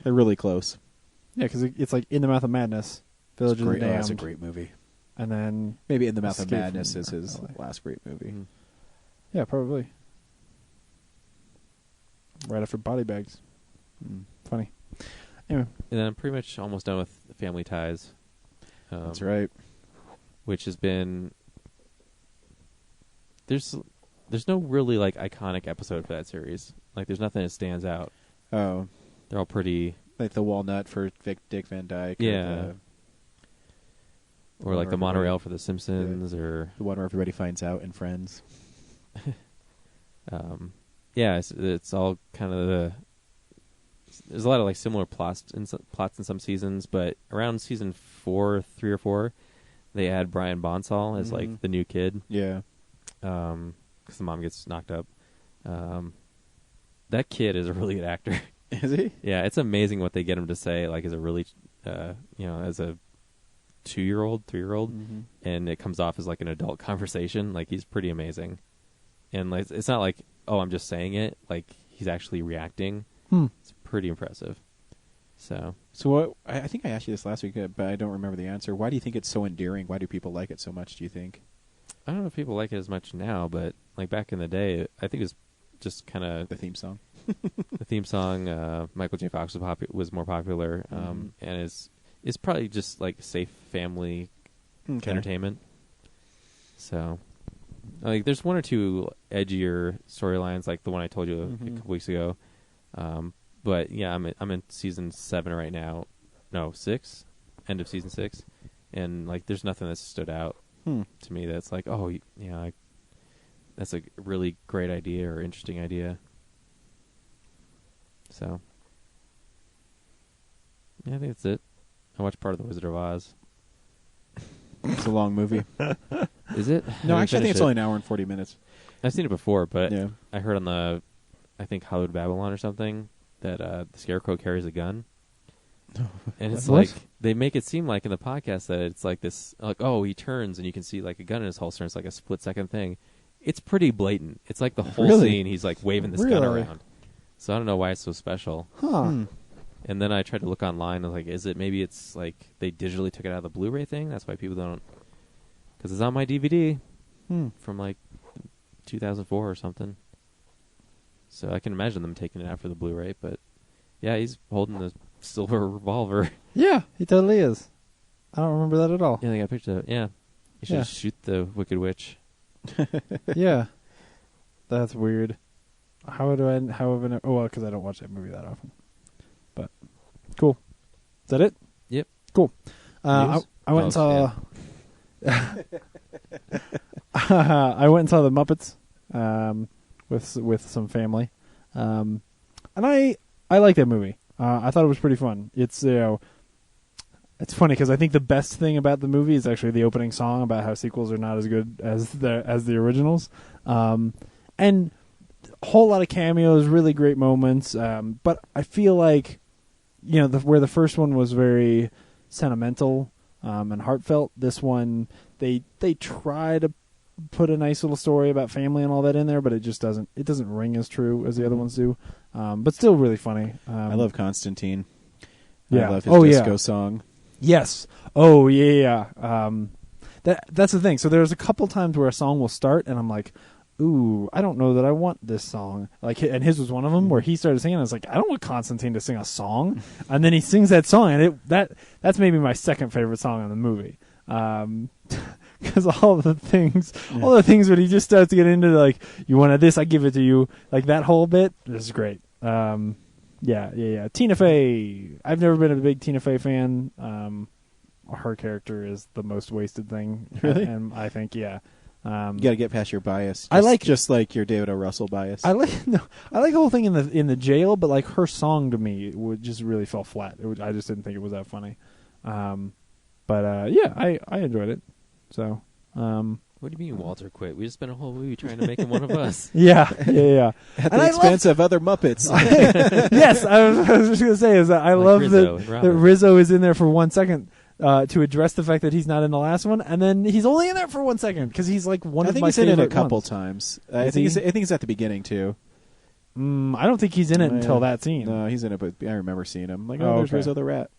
They're really close. Yeah, because it's like In the Mouth of Madness, Village It's of the great. Oh, Damned, that's a great movie. and then Maybe In the Mouth of Escape Madness from is his LA. last great movie. Mhm. yeah, probably right after Body Bags. Mm. Funny. Anyway, And then I'm pretty much almost done with Family Ties. That's right. Which has been there's no really like iconic episode for that series. Like there's nothing that stands out. Oh, They're all pretty like the Walnut for Dick Van Dyke. Yeah. or like the everybody- monorail for The Simpsons or The one where everybody finds out in Friends. yeah, it's all kind of there's a lot of like similar plots in some seasons, but around season 3 or 4, they add Brian Bonsall as Mhm. like the new kid. Yeah. Because the mom gets knocked up. That kid is a really good actor. Is he? Yeah, it's amazing what they get him to say, like as a really, as a 2-year-old, 3-year-old, Mhm. and it comes off as like an adult conversation. Like he's pretty amazing, and like it's not like, oh, I'm just saying it. Like he's actually reacting. It's pretty impressive. So So what? I think I asked you this last week, but I don't remember the answer. Why do you think it's so endearing? Why do people like it so much? Do you think? I don't know if people like it as much now, but like back in the day, I think it was just kind of The theme song. the theme song. Michael J. Fox was more popular, and is probably just like safe family entertainment. So, like, there's 1 or 2 edgier storylines, like the one I told you a couple weeks ago. But yeah, I'm in season 7 right now. No, 6, end of season 6, and like there's nothing that stood out to me that's like, oh, yeah, that's a really great idea or interesting idea. So, yeah, I think that's it. I watched part of The Wizard of Oz. It's a long movie. Is it? No, I actually, I think it's only an hour and 40 minutes. I've seen it before, but Yeah. I heard on I think Hollywood Babylon or something, that the Scarecrow carries a gun. And it's What? like, they make it seem like in the podcast that it's like this, like, oh, he turns and you can see like a gun in his holster, and it's like a split-second thing. It's pretty blatant. It's like the whole Really? scene, he's like waving this gun Really? around. So I don't know why it's so special. huh? And then I tried to look online, and I was like, maybe it's like they digitally took it out of the Blu-ray thing? That's why people don't, because it's on my DVD from like 2004 or something. So I can imagine them taking it out for the Blu-ray, but yeah, he's holding the silver revolver. Yeah, he totally is. I don't remember that at all. Yeah, they got a picture of it. Yeah. You should Yeah. just shoot the Wicked Witch. Yeah, that's weird. How would I? How have I? Oh, well, because I don't watch that movie that often. But cool. Is that it? Yep. Cool. I News? went and saw. I went and saw the Muppets with some family, and I like that movie. I thought it was pretty fun. It's it's funny because I think the best thing about the movie is actually the opening song about how sequels are not as good as the originals, and a whole lot of cameos, really great moments. But I feel like where the first one was very sentimental and heartfelt, this one they try to put a nice little story about family and all that in there, but it just doesn't ring as true as the other ones do. But still really funny. I love Constantine. Yeah. I love his Oh, yeah. disco song. Yes. Oh yeah. That's the thing. So there's a couple times where a song will start and I'm like, ooh, I don't know that I want this song. Like, and his was one of them where he started singing. I was like, I don't want Constantine to sing a song, and then he sings that song, and that's maybe my second favorite song in the movie. Because all the things when he just starts to get into like, you wanted this, I give it to you, like that whole bit. This is great. Yeah. Tina Fey. I've never been a big Tina Fey fan. Her character is the most wasted thing. Really? And I think, yeah. You got to get past your bias. I like- just like your David O. Russell bias. I like the whole thing in the jail, but like her song to me would just really fell flat. I just didn't think it was that funny. But yeah, I enjoyed it. So What do you mean Walter quit? We just spent a whole movie trying to make him one of us. Yeah. At And the I expense of other Muppets. Yes, I was just going to say is that I Like love Rizzo and that Robin. Rizzo is in there for 1 second to address the fact that he's not in the last one, and then he's only in there for 1 second because he's like one I of think my he's in it a favorite couple ones. times. Is I think he? he's at the beginning too. I don't think he's in it until Yeah. that scene. No, he's in it, but I remember seeing him. Like, Oh, there's okay. Rizzo the Rat.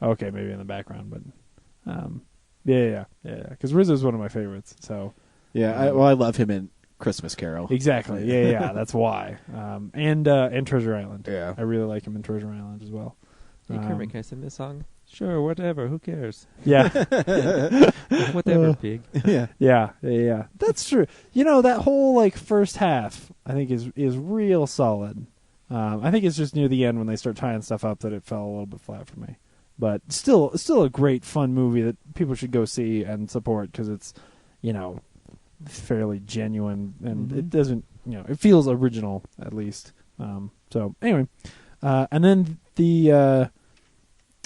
Okay, maybe in the background, but yeah. Because Rizzo's one of my favorites. So Yeah, I love him in Christmas Carol. exactly, yeah. That's why. And Treasure Island. Yeah. I really like him in Treasure Island as well. Hey, Kermit, can I sing this song? Sure, whatever. Who cares? Yeah. Whatever, pig. Yeah. Yeah. That's true. You know, that whole like first half, I think is real solid. I think it's just near the end when they start tying stuff up that it fell a little bit flat for me. But still a great fun movie that people should go see and support because it's, you know, fairly genuine and it doesn't, you know, it feels original at least. So anyway, and then the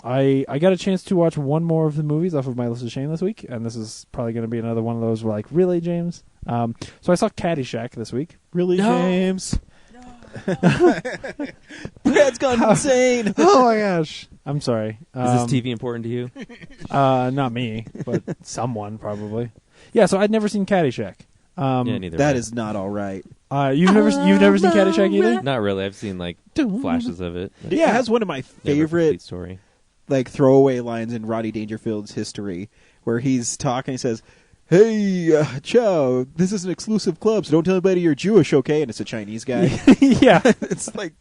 I got a chance to watch one more of the movies off of my list of shame this week, and this is probably going to be another one of those where like, really, James? So I saw Caddyshack this week. Really, No. James? Brad's gone insane. Oh my gosh! I'm sorry. Is this TV important to you? Not me, but someone probably. Yeah. So I'd never seen Caddyshack. Yeah, neither. That have I. is not all right. You've never seen Caddyshack either? Not really. I've seen like flashes of it. but It has one of my never a complete favorite story. like throwaway lines in Rodney Dangerfield's history, where he's talking. He says, "Hey, Chow, this is an exclusive club, so don't tell anybody you're Jewish, okay?" And it's a Chinese guy. Yeah. It's like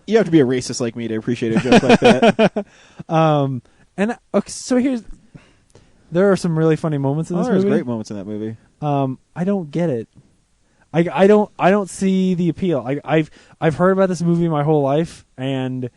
you have to be a racist like me to appreciate a joke like that. And okay, so there are some really funny moments in this There's movie. great moments in that movie. I don't get it. I don't see the appeal. I've heard about this movie my whole life, and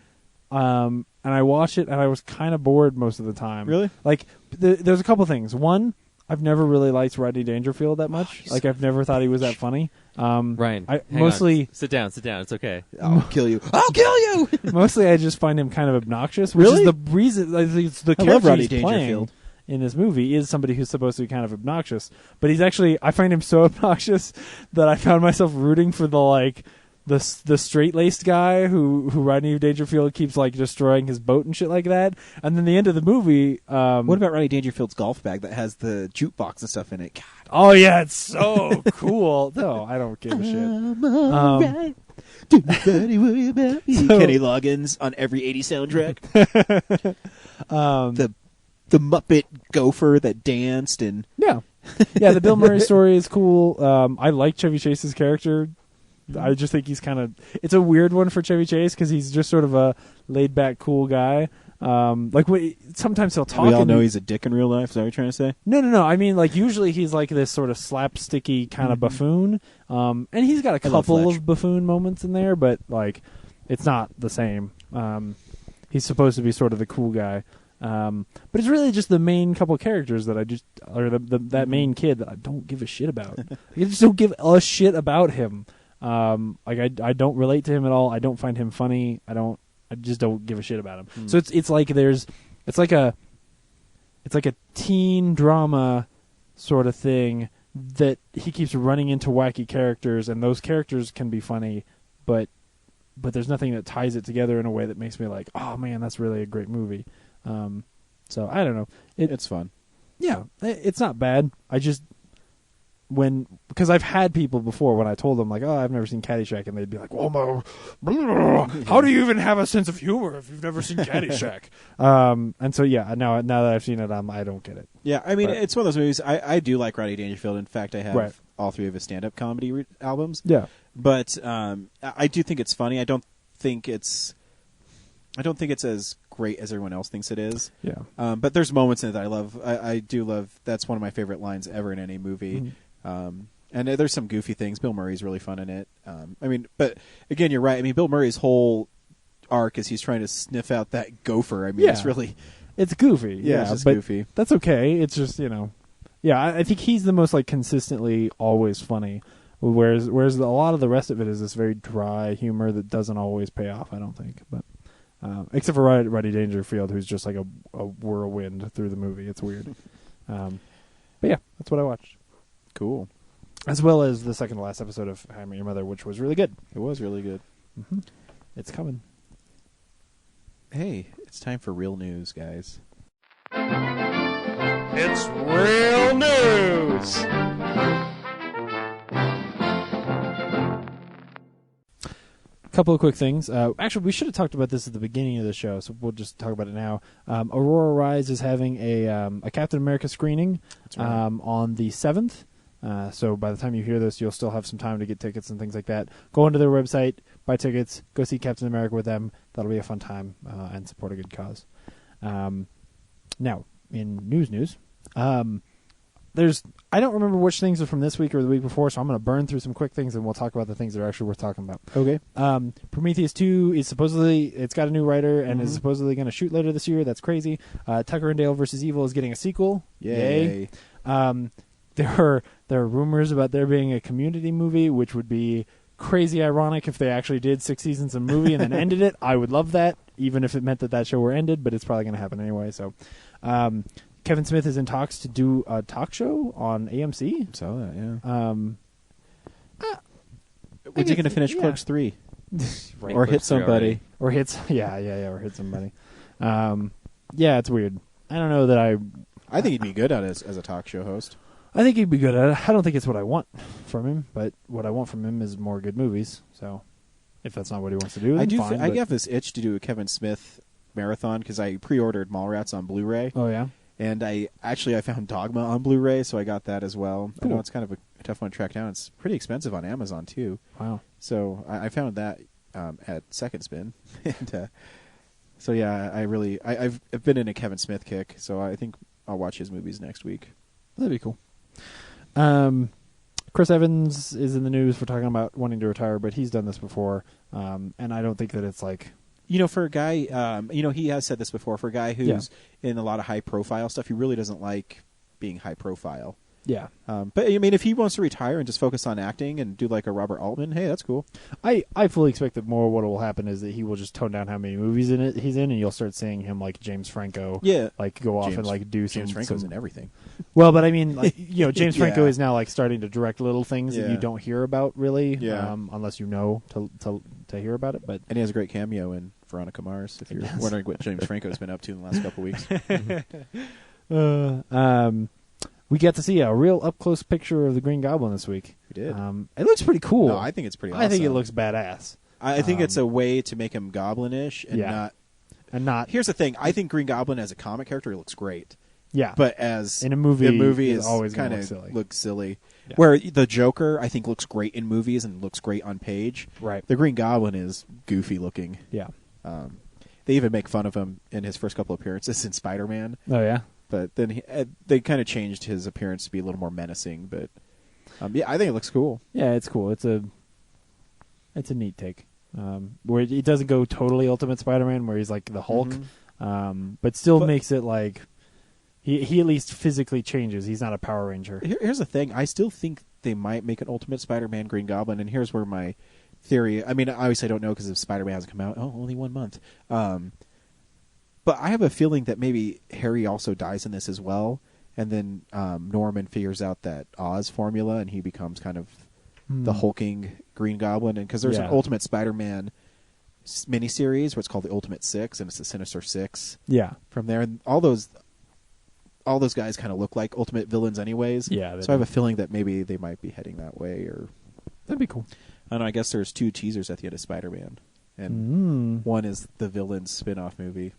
I watched it and I was kind of bored most of the time. Really? Like there's a couple things. One, I've never really liked Rodney Dangerfield that much. Like I've never thought he was that funny. Ryan, I hang mostly on. Sit down. It's okay. I'll kill you. I'll kill you. mostly I just find him kind of obnoxious. Which Really? is the reason. I think it's the I love character Rodney he's playing Dangerfield. in this movie is somebody who's supposed to be kind of obnoxious, but he's actually, I find him so obnoxious that I found myself rooting for the straight-laced guy who Rodney Dangerfield keeps like destroying his boat and shit like that. And then the end of the movie, What about Rodney Dangerfield's golf bag that has the jukebox and stuff in it? God. oh yeah, it's so cool. No, I don't give a shit. So- Kenny Loggins on every 80s soundtrack. The Muppet gopher that danced and Yeah, the Bill Murray story is cool. I like Chevy Chase's character. I just think he's it's a weird one for Chevy Chase because he's just sort of a laid back, cool guy. Sometimes he'll talk. we all and know he's a dick in real life. Is that what you're trying to say? No. I mean, like usually he's like this sort of slapsticky kind of buffoon, and he's got a I love couple Fletch. of buffoon moments in there, but like it's not the same. He's supposed to be sort of the cool guy. But it's really just the main couple characters that that main kid that I don't give a shit about. I just don't give a shit about him. I don't relate to him at all. I don't find him funny. I just don't give a shit about him. So it's like a teen drama sort of thing that he keeps running into wacky characters, and those characters can be funny, but there's nothing that ties it together in a way that makes me like, oh man, that's really a great movie. So I don't know. It's fun. Yeah, it's not bad. I just because I've had people before when I told them like, oh, I've never seen Caddyshack, and they'd be like, well, how do you even have a sense of humor if you've never seen Caddyshack? And so yeah, now that I've seen it, I don't get it. Yeah, I mean, But- it's one of those movies. I do like Rodney Dangerfield. In fact, I have Right. all three of his stand-up comedy albums. Yeah, But I do think it's funny. I don't think it's as great as everyone else thinks it is. yeah. But there's moments in it that I love. I do love. That's one of my favorite lines ever in any movie. And there's some goofy things. Bill Murray's really fun in it. I mean, but again, you're right. I mean, Bill Murray's whole arc is he's trying to sniff out that gopher. I mean, Yeah. it's really It's goofy. Yeah, it's just but goofy. That's okay. It's just yeah. I think he's the most like consistently always funny. Whereas a lot of the rest of it is this very dry humor that doesn't always pay off. I don't think, but except for Rodney Dangerfield, who's just like a whirlwind through the movie. It's weird. But yeah, that's what I watched. Cool. as well as the second to last episode of How I Met Your Mother, which was really good. It was really good. It's coming. Hey, it's time for real news, guys. It's real news. Couple of quick things. Actually, we should have talked about this at the beginning of the show, so we'll just talk about it now. Aurora Rise is having a Captain America screening on the 7th. So by the time you hear this, you'll still have some time to get tickets and things like that. Go onto their website, buy tickets, go see Captain America with them. That'll be a fun time and support a good cause. Now, in news, I don't remember which things are from this week or the week before, so I'm going to burn through some quick things and we'll talk about the things that are actually worth talking about. Okay. Prometheus 2 is supposedly, it's got a new writer and is supposedly going to shoot later this year. That's crazy. Tucker and Dale vs. Evil is getting a sequel. Yay. There are rumors about there being a Community movie, which would be crazy ironic if they actually did 6 seasons of a movie and then ended it. I would love that, even if it meant that show were ended, but it's probably going to happen anyway. So, Kevin Smith is in talks to do a talk show on AMC. Saw that, yeah. When's he going to finish Clerks 3? Right. Or hit Clerks 3 somebody? already. Or hits, or hit somebody. Yeah, it's weird. I don't know that I think he'd be good at it as a talk show host. I think he'd be good at it. I don't think it's what I want from him, but what I want from him is more good movies. So, if that's not what he wants to do, then fine. I have this itch to do a Kevin Smith marathon because I pre-ordered Mallrats on Blu-ray. Oh yeah. And I found Dogma on Blu-ray, so I got that as well. Cool. I know it's kind of a tough one to track down. It's pretty expensive on Amazon too. Wow. So I found that at Second Spin, and so yeah, I've been in a Kevin Smith kick. So I think I'll watch his movies next week. That'd be cool. Chris Evans is in the news for talking about wanting to retire, but he's done this before, and I don't think that it's like. For a guy, he has said this before. For a guy who's in a lot of high-profile stuff, he really doesn't like being high-profile. Yeah. But, I mean, if he wants to retire and just focus on acting and do like a Robert Altman, hey, that's cool. I fully expect that more what will happen is that he will just tone down how many movies he's in, and you'll start seeing him like James Franco. Yeah. Like go off and like do James some. Franco's in everything. Well, but I mean, like, James Franco Yeah. is now like starting to direct little things that you don't hear about really, Yeah. Unless you know to hear about it. But And he has a great cameo in Veronica Mars, if you're wondering what James Franco's been up to in the last couple weeks. we got to see a real up close picture of the Green Goblin this week. We did. It looks pretty cool. No, I think it's pretty awesome. I think it looks badass. I think it's a way to make him goblin-ish and not... And not. Here's the thing. I think Green Goblin as a comic character he looks great. Yeah. But as in a movie is always kind gonna of look silly. looks silly. Yeah. Where the Joker, I think, looks great in movies and looks great on page. Right. The Green Goblin is goofy looking. Yeah. They even make fun of him in his first couple appearances in Spider-Man. Oh, yeah? But then they kind of changed his appearance to be a little more menacing. But yeah, I think it looks cool. Yeah, it's cool. It's a neat take. Where it doesn't go totally Ultimate Spider-Man, where he's like the Hulk, but still makes it like he at least physically changes. He's not a Power Ranger. Here's the thing. I still think they might make an Ultimate Spider-Man Green Goblin, and here's where my theory... I mean, obviously I don't know because if Spider-Man hasn't come out, only 1 month. But I have a feeling that maybe Harry also dies in this as well, and then Norman figures out that Oz formula, and he becomes kind of the hulking Green Goblin. And because there's an Ultimate Spider-Man miniseries where it's called the Ultimate Six, and it's the Sinister Six. Yeah. From there, and all those guys kind of look like Ultimate villains, anyways. Yeah. So I have a feeling that maybe they might be heading that way, or That'd be cool. I don't know. I guess there's 2 teasers at the end of Spider-Man, and one is the villain's spin-off movie.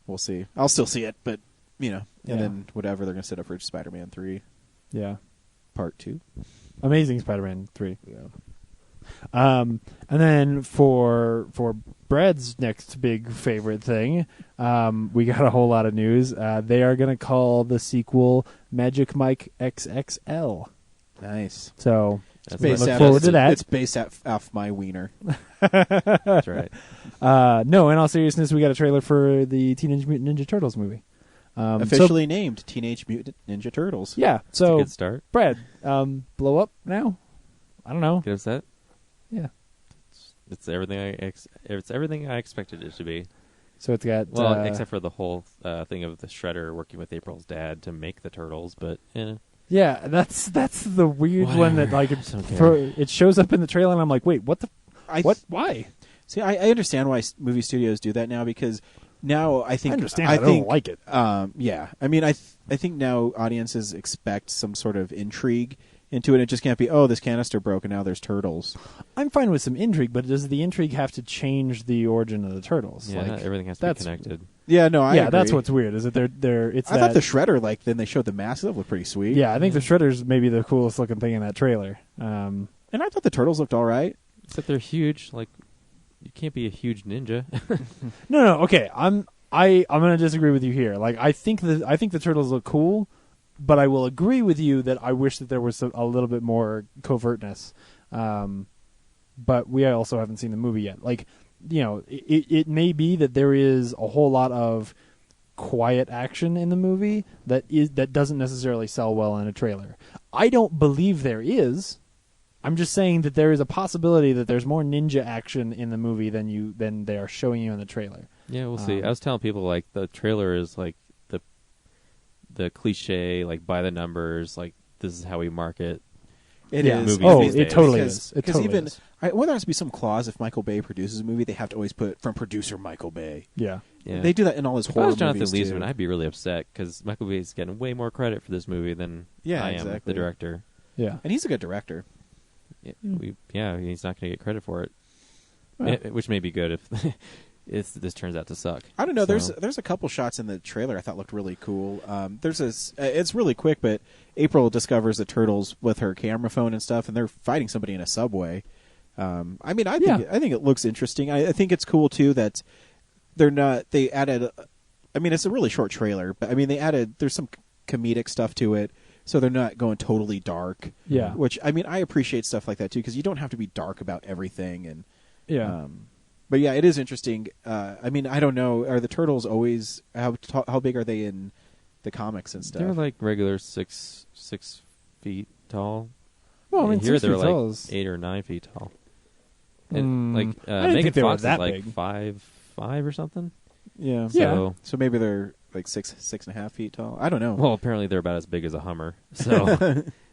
We'll see. I'll still see it, but and then whatever they're going to set up for Spider-Man 3, Yeah. Part 2. Amazing Spider-Man 3. Yeah. And then for Brad's next big favorite thing, we got a whole lot of news. They are going to call the sequel Magic Mike XXL. Nice. So That's we nice. look forward to that. It's based off my wiener. That's right. No, in all seriousness, we got a trailer for the Teenage Mutant Ninja Turtles movie. Officially named Teenage Mutant Ninja Turtles. Yeah. That's So a good start. Brad, blow up now? I don't know. Get upset? Yeah. It's everything it's everything I expected it to be. So it's got Except for the whole thing of the Shredder working with April's dad to make the turtles, but Yeah, that's the weird one that like Whatever. Don't care. it shows up in the trailer, and I'm like, wait, what the what? Why? See, I understand why movie studios do that now because now I think I understand. I I think don't like it. yeah, I mean, I think now audiences expect some sort of intrigue into it. It just can't be, oh, this canister broke and now there's turtles. I'm fine with some intrigue, but does the intrigue have to change the origin of the turtles? Yeah, like, not everything has to be that's- connected. Yeah, no, I yeah, agree. that's what's weird. Is that they're it's I that, thought the Shredder, like, then they showed the mask. That looked pretty sweet. yeah, I think the Shredder's maybe the coolest looking thing in that trailer. And I thought the turtles looked all right. Except they're huge. Like, you can't be a huge ninja. No, okay. I'm gonna disagree with you here. Like, I think the turtles look cool, but I will agree with you that I wish that there was a little bit more covertness. But we also haven't seen the movie yet. Like, you know, it may be that there is a whole lot of quiet action in the movie that doesn't necessarily sell well in a trailer. I don't believe there is. I'm just saying that there is a possibility that there's more ninja action in the movie than they are showing you in the trailer. Yeah, we'll see. I was telling people, like, the trailer is, like, the cliche, like, by the numbers, like, this is how we market. It Yeah. is. Movies these it days. totally Because- is. It because totally even is. whether there has to be some clause if Michael Bay produces a movie, they have to always put from producer Michael Bay. Yeah. Yeah. They do that in all his If I horror was Jonathan movies Leesman, too. I'd be really upset because Michael Bay's getting way more credit for this movie than Yeah, I am, exactly. the director. Yeah. And he's a good director. Yeah, he's not going to get credit for it, Well. which may be good if this turns out to suck. I don't know. So- There's a couple shots in the trailer I thought looked really cool. It's really quick, but April discovers the turtles with her camera phone and stuff, and they're fighting somebody in a subway. I mean, I think it looks interesting. I think it's cool too that they're not. They added. I mean, it's a really short trailer, but I mean, there's some comedic stuff to it, so they're not going totally dark. Yeah. Which I mean, I appreciate stuff like that too because you don't have to be dark about everything and. Yeah. But yeah, it is interesting. I mean, I don't know. Are the turtles always how big are they in the comics and stuff? They're like regular 6 feet tall. Well, I mean, Here 6 they're feet like tall is- 8 or 9 feet tall. Mm, And, like I didn't Megan think they were Fox that is like big. 5'5" or something. Yeah. Yeah. So, So maybe they're like 6.5 feet tall. I don't know. well, apparently they're about as big as a Hummer. So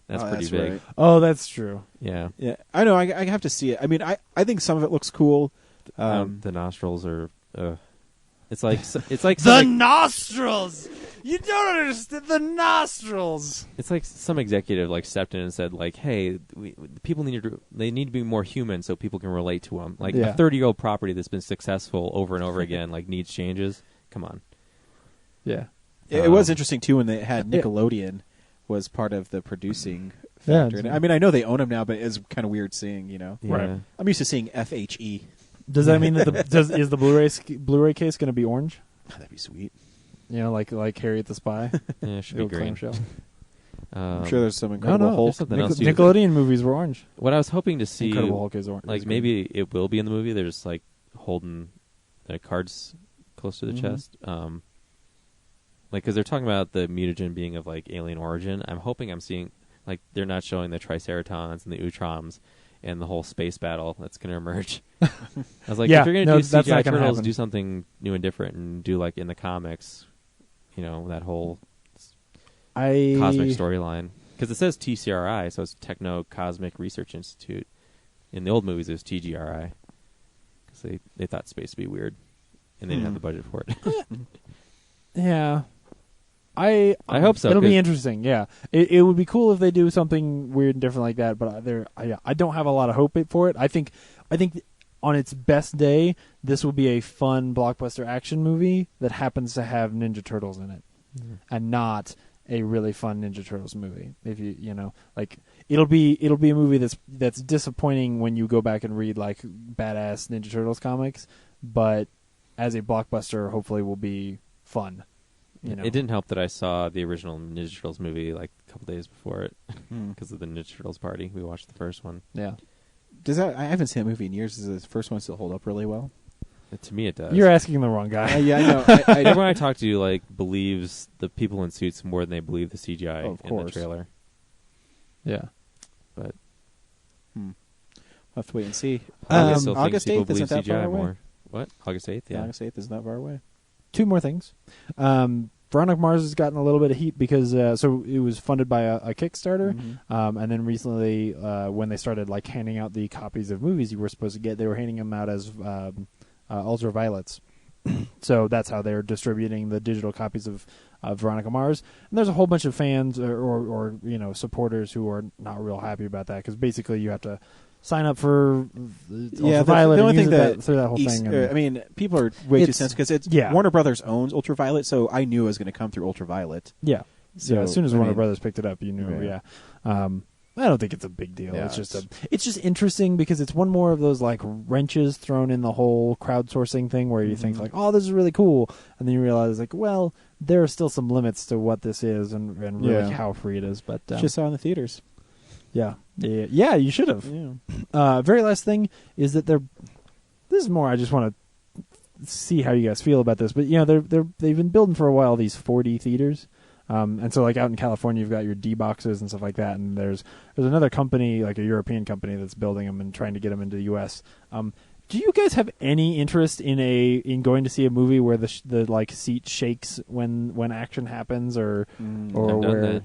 that's Oh, pretty big. right. Oh, that's true. Yeah. Yeah, I know. I have to see it. I mean, I think some of it looks cool. The nostrils are. It's like The some, nostrils. You don't understand the nostrils. it's like some executive like stepped in and said like, "Hey, people need to be more human so people can relate to them." Like Yeah. a 30-year-old property that's been successful over and over again like needs changes. Come on. Yeah. It was interesting too when they had Nickelodeon was part of the producing Yeah, factor. And I mean, I know they own them now, but it's kind of weird seeing. Yeah. Right. I'm used to seeing FHE. Does that mean that is the Blu-ray case going to be orange? Oh, that'd be sweet. You know, like Harriet the Spy. Yeah, it should The be old green. clamshell. I'm sure there's some No, Incredible no. Hulk. There's something else. Nickelodeon movies were orange. What I was hoping to see, Incredible Hulk is orange. like is maybe it will be in the movie. They're just like holding the cards close to the chest. Like because they're talking about the mutagen being of like alien origin. I'm hoping I'm seeing like they're not showing the Triceratons and the Utroms and the whole space battle that's going to emerge. I was like, Yeah, if you're going to no, do that's CGI not gonna turtles, happen. do something new and different, and do like in the comics, you know, that whole cosmic storyline. Because it says TCRI, so it's Techno Cosmic Research Institute. In the old movies, it was TGRI. Because they thought space would be weird. And they didn't have the budget for it. Yeah. I hope so, It'll be 'cause- interesting. Yeah, it would be cool if they do something weird and different like that. But I don't have a lot of hope for it. I think on its best day, this will be a fun blockbuster action movie that happens to have Ninja Turtles in it, and not a really fun Ninja Turtles movie. If you know, like it'll be a movie that's disappointing when you go back and read like badass Ninja Turtles comics, but as a blockbuster, hopefully will be fun. You know. It didn't help that I saw the original Ninja Turtles movie like a couple days before it. Because of the Ninja Turtles party. We watched the first one. Yeah. I haven't seen that movie in years. Does the first one still hold up really well? To me, it does. You're asking the wrong guy. Yeah, I know. Everyone I talk to like believes the people in suits more than they believe the CGI Of in course. the trailer. Yeah. But We'll have to wait and see. I still think August people 8th believe isn't that far CGI away. more. What? August 8th? Yeah. August 8th isn't that far away. Two more things. Veronica Mars has gotten a little bit of heat because so it was funded by a Kickstarter, and then recently when they started like handing out the copies of movies you were supposed to get, they were handing them out as ultraviolets. So that's how they're distributing the digital copies of Veronica Mars. And there's a whole bunch of fans or supporters who are not real happy about that because basically you have to sign up for Ultraviolet. The only and thing use through that whole thing. And I mean, people are way too sensitive because it's Warner Brothers owns Ultraviolet, so I knew it was going to come through Ultraviolet. Yeah. So, yeah, as soon as Warner Brothers picked it up, you knew. Yeah. I don't think it's a big deal. Yeah, it's just interesting because it's one more of those like wrenches thrown in the whole crowdsourcing thing where you think like, oh, this is really cool, and then you realize like, well, there are still some limits to what this is and really how free it is. But just saw in the theaters. Yeah, you should have. Yeah. Very last thing is that this is more. I just want to see how you guys feel about this, but they've been building for a while these 4D theaters. And so like out in California, you've got your D boxes and stuff like that. And there's another company, like a European company, that's building them and trying to get them into the U.S. Do you guys have any interest in going to see a movie where the like seat shakes when action happens or I've where? done that.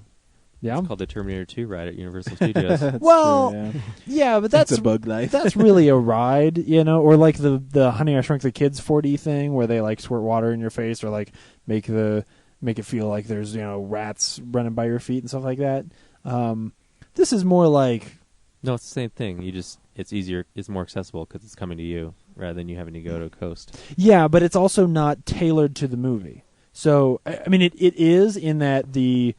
Yeah, It's called the Terminator 2 ride at Universal Studios. well, true, yeah, but that's it's a bug life. that's really a ride, or like the Honey I Shrunk the Kids 4D thing where they like squirt water in your face or like make it feel like there's rats running by your feet and stuff like that. This is more like No, it's the same thing. It's easier. It's more accessible because it's coming to you rather than you having to go to a coast. yeah, but it's also not tailored to the movie. So I mean, it is in that the.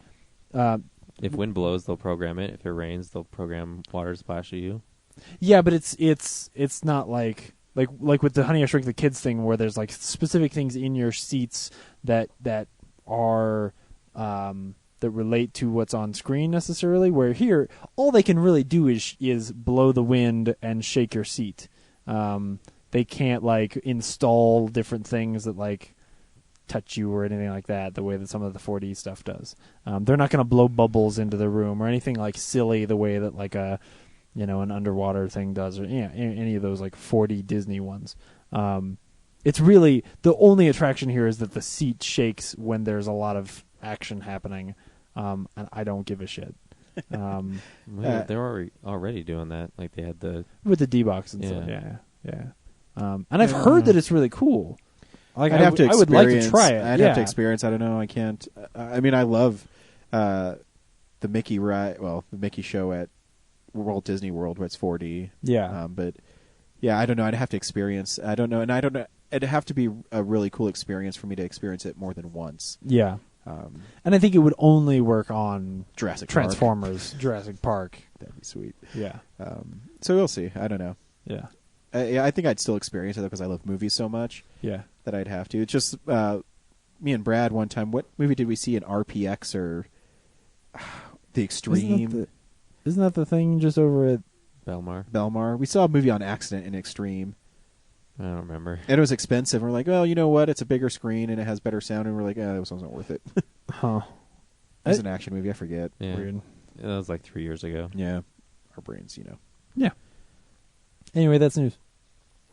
If wind blows, they'll program it. If it rains, they'll program water to splash at you. Yeah, but it's not like with the Honey I Shrunk the Kids thing where there's like specific things in your seats that are that relate to what's on screen necessarily. Where here, all they can really do is blow the wind and shake your seat. They can't like install different things that like touch you or anything like that the way that some of the 4D stuff does. They're not going to blow bubbles into the room or anything like silly the way that like an underwater thing does or any of those like 4D Disney ones. It's really the only attraction here is that the seat shakes when there's a lot of action happening, and I don't give a shit. They're already doing that. Like they had With the D-Box and stuff. Yeah. Yeah. And I've heard that it's really cool. Like I'd have to I would like to try it. I'd have to experience. I don't know. I can't. I mean, I love the Mickey ride. Well, the Mickey show at Walt Disney World, where it's 4D. Yeah. But yeah, I don't know. I'd have to experience. I don't know, and I don't know. It'd have to be a really cool experience for me to experience it more than once. Yeah. And I think it would only work on Jurassic Transformers, Jurassic Park. That'd be sweet. Yeah. So we'll see. I don't know. Yeah. I think I'd still experience it because I love movies so much. Yeah. That I'd have to. It's just me and Brad one time. What movie did we see in RPX or The Extreme? Isn't that the thing just over at Belmar. We saw a movie on accident in Extreme. I don't remember. And it was expensive. We're like, well, you know what? It's a bigger screen and it has better sound. And we're like, this one's not worth it. Huh. It was an action movie. I forget. Yeah. Weird. That was like 3 years ago. Yeah. Our brains, Yeah. Anyway, that's news.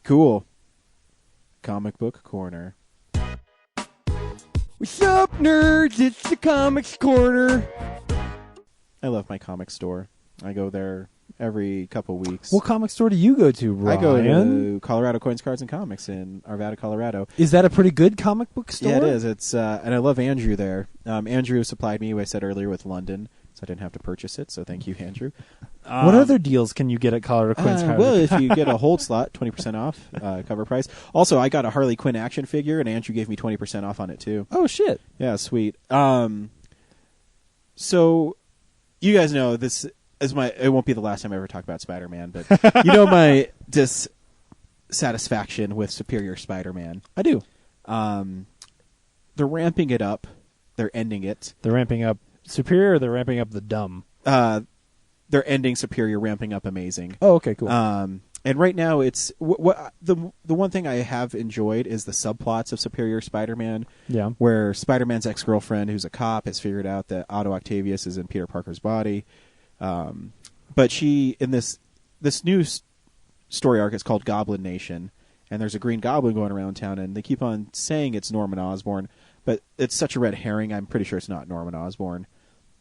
Cool. Comic Book Corner. What's up, nerds? It's the Comics Corner. I love my comic store. I go there every couple weeks. What comic store do you go to, Ryan? I go to Colorado Coins, Cards, and Comics in Arvada, Colorado. Is that a pretty good comic book store? Yeah, it is. It's and I love Andrew there. Andrew supplied me, I said earlier, with London, so I didn't have to purchase it. So thank you, Andrew. What other deals can you get at Colorado Coins? Well, if you get a hold slot, 20% off cover price. Also, I got a Harley Quinn action figure, and Andrew gave me 20% off on it too. Oh shit! Yeah, sweet. So you guys know this is it won't be the last time I ever talk about Spider-Man, but you know my dissatisfaction with Superior Spider-Man. I do. They're ramping it up. They're ending it. They're ramping up Superior, or they're ramping up the dumb. They're ending Superior, ramping up Amazing. Oh, okay, cool. And right now, it's the one thing I have enjoyed is the subplots of Superior Spider-Man. Yeah, where Spider-Man's ex-girlfriend, who's a cop, has figured out that Otto Octavius is in Peter Parker's body. But she, in this new story arc, it's called Goblin Nation, and there's a Green Goblin going around town, and they keep on saying it's Norman Osborn, but it's such a red herring. I'm pretty sure it's not Norman Osborn.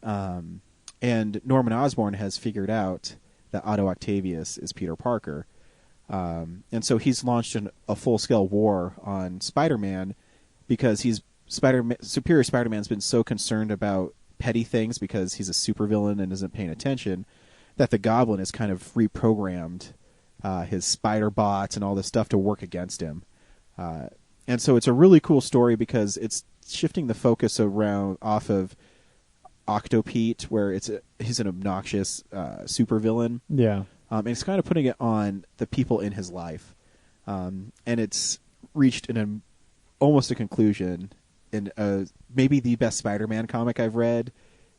And Norman Osborn has figured out that Otto Octavius is Peter Parker. And so he's launched a full-scale war on Spider-Man because Superior Spider-Man's been so concerned about petty things because he's a supervillain and isn't paying attention that the Goblin has kind of reprogrammed his spider bots and all this stuff to work against him. And so it's a really cool story because it's shifting the focus off of Octopete, where he's an obnoxious supervillain. Yeah. And it's kind of putting it on the people in his life. And it's reached almost a conclusion in maybe the best Spider-Man comic I've read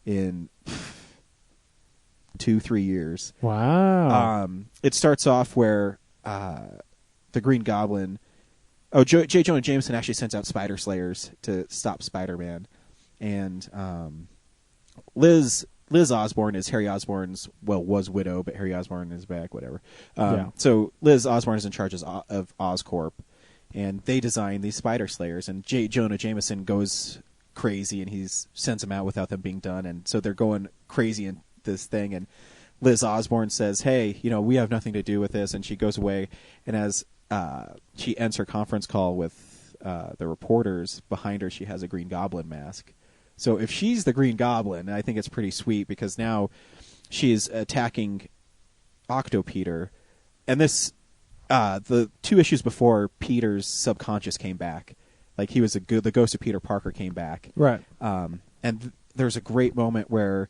in 2-3 years. Wow. It starts off where the Green Goblin... J. Jonah Jameson actually sends out Spider Slayers to stop Spider-Man. And Liz Osborn is Harry Osborn's, was widow, but Harry Osborn is back, whatever. So Liz Osborn is in charge of Oscorp, and they design these Spider Slayers, and J. Jonah Jameson goes crazy, and he sends them out without them being done, and so they're going crazy in this thing, and Liz Osborn says, hey, we have nothing to do with this, and she goes away, and as she ends her conference call with the reporters, behind her she has a Green Goblin mask. So if she's the Green Goblin, I think it's pretty sweet because now she's attacking Octopeter. And this, the 2 issues before, Peter's subconscious came back. Like he was the ghost of Peter Parker came back. Right. And there's a great moment where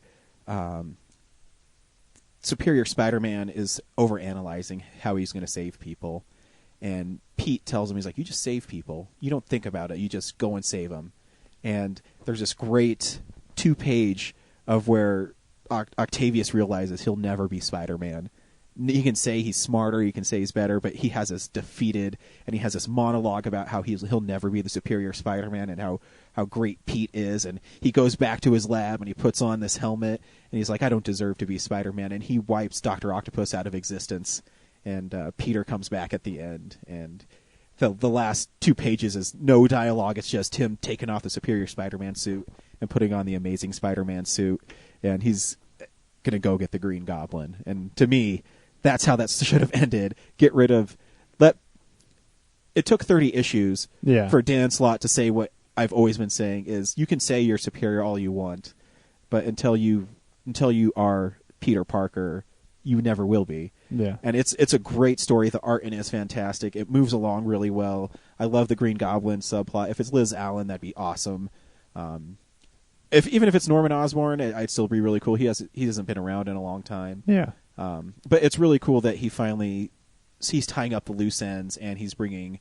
Superior Spider-Man is overanalyzing how he's going to save people. And Pete tells him, he's like, you just save people. You don't think about it. You just go and save them. And there's this great 2-page of where Octavius realizes he'll never be Spider-Man. You can say he's smarter, you can say he's better, but he has this defeated, and he has this monologue about how he'll never be the Superior Spider-Man and how great Pete is. And he goes back to his lab and he puts on this helmet and he's like, I don't deserve to be Spider-Man. And he wipes Dr. Octopus out of existence. And Peter comes back at the end, and the last 2 pages is no dialogue. It's just him taking off the Superior Spider-Man suit and putting on the Amazing Spider-Man suit, and he's going to go get the Green Goblin. And to me, that's how that should have ended. Get rid of... It took 30 issues for Dan Slott to say what I've always been saying is, you can say you're superior all you want, but until you are Peter Parker, you never will be. Yeah. And it's a great story. The art in it is fantastic. It moves along really well. I love the Green Goblin subplot. If it's Liz Allen, that'd be awesome. Even if it's Norman Osborn, I'd still be really cool. He hasn't been around in a long time. Yeah. But it's really cool that he's tying up the loose ends, and he's bringing...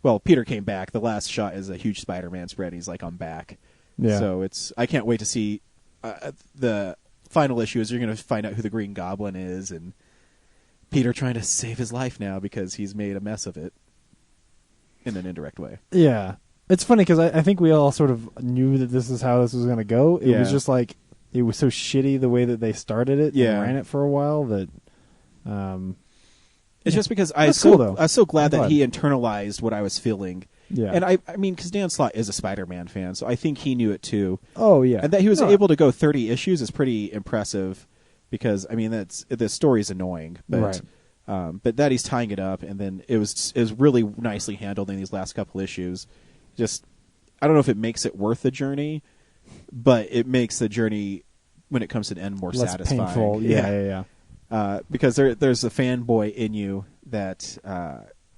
Well, Peter came back. The last shot is a huge Spider-Man spread. He's like, I'm back. Yeah. So I can't wait to see the final issue is you're going to find out who the Green Goblin is, and Peter trying to save his life now because he's made a mess of it in an indirect way. Yeah. It's funny because I think we all sort of knew that this is how this was going to go. It was just like, it was so shitty the way that they started it and ran it for a while that... it's just because I was so glad that he internalized what I was feeling. Yeah. And I mean, because Dan Slott is a Spider-Man fan, so I think he knew it too. Oh, yeah. And that he was able to go 30 issues is pretty impressive because, I mean, the story's annoying. But, right. But that he's tying it up, and then it was really nicely handled in these last couple issues. Just, I don't know if it makes it worth the journey, but it makes the journey, when it comes to the end, more less satisfying. Painful. Yeah. Because there's a fanboy in you that...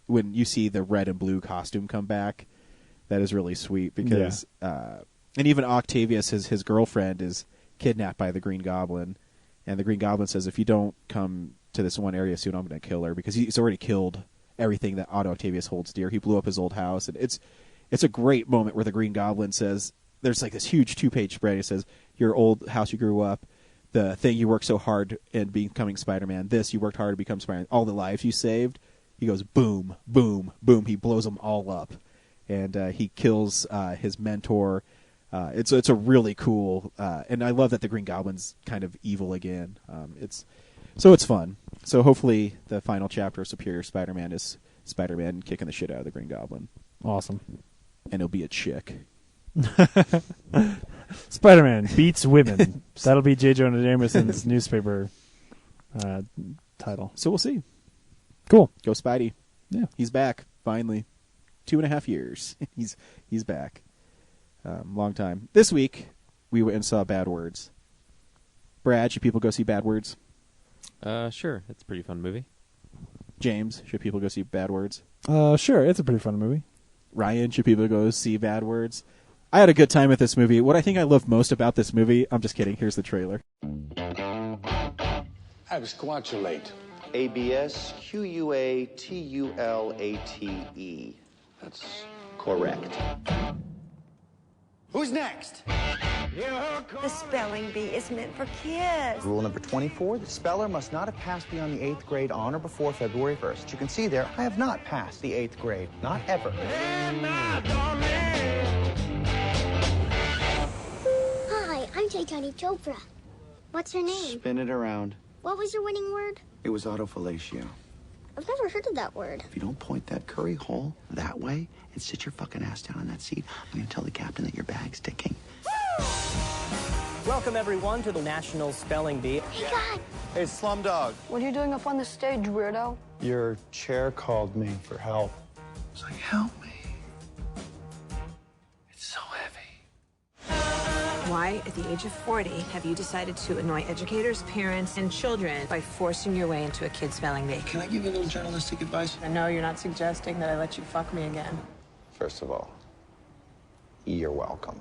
when you see the red and blue costume come back, that is really sweet because, and even Octavius, his girlfriend, is kidnapped by the Green Goblin, and the Green Goblin says, if you don't come to this one area soon, I'm going to kill her, because he's already killed everything that Otto Octavius holds dear. He blew up his old house, and it's a great moment where the Green Goblin says, there's like this huge 2-page spread. It says, your old house you grew up, the thing you worked so hard in becoming Spider-Man, this you worked hard to become Spider-Man, all the lives you saved. He goes boom, boom, boom. He blows them all up, and he kills his mentor. It's a really cool, and I love that the Green Goblin's kind of evil again. It's fun. So hopefully the final chapter of Superior Spider-Man is Spider-Man kicking the shit out of the Green Goblin. Awesome. And it'll be a chick. Spider-Man beats women. That'll be J. Jonah Jameson's newspaper title. So we'll see. Cool. Go Spidey. Yeah. He's back, finally. 2.5 years. He's back. Long time. This week, we went and saw Bad Words. Brad, should people go see Bad Words? Sure. It's a pretty fun movie. James, should people go see Bad Words? Sure. It's a pretty fun movie. Ryan, should people go see Bad Words? I had a good time with this movie. What I think I love most about this movie, I'm just kidding, here's the trailer. Absquatulate. ABSQUATULATE. That's correct. Who's next? The spelling bee is meant for kids. Rule number 24, the speller must not have passed beyond the 8th grade on or before February 1st. You can see there, I have not passed the 8th grade. Not ever. Hi, I'm Chaitanya Chopra. What's her name? Spin it around. What was your winning word? It was autofellatio. I've never heard of that word. If you don't point that curry hole that way and sit your fucking ass down on that seat, I'm gonna tell the captain that your bag's ticking. Welcome, everyone, to the National Spelling Bee. Hey, God. Hey, Slumdog. What are you doing up on the stage, weirdo? Your chair called me for help. It's like, help me. It's so heavy. Why, at the age of 40, have you decided to annoy educators, parents, and children by forcing your way into a kid's spelling bee? Can I give you a little journalistic advice? I know you're not suggesting that I let you fuck me again. First of all, you're welcome.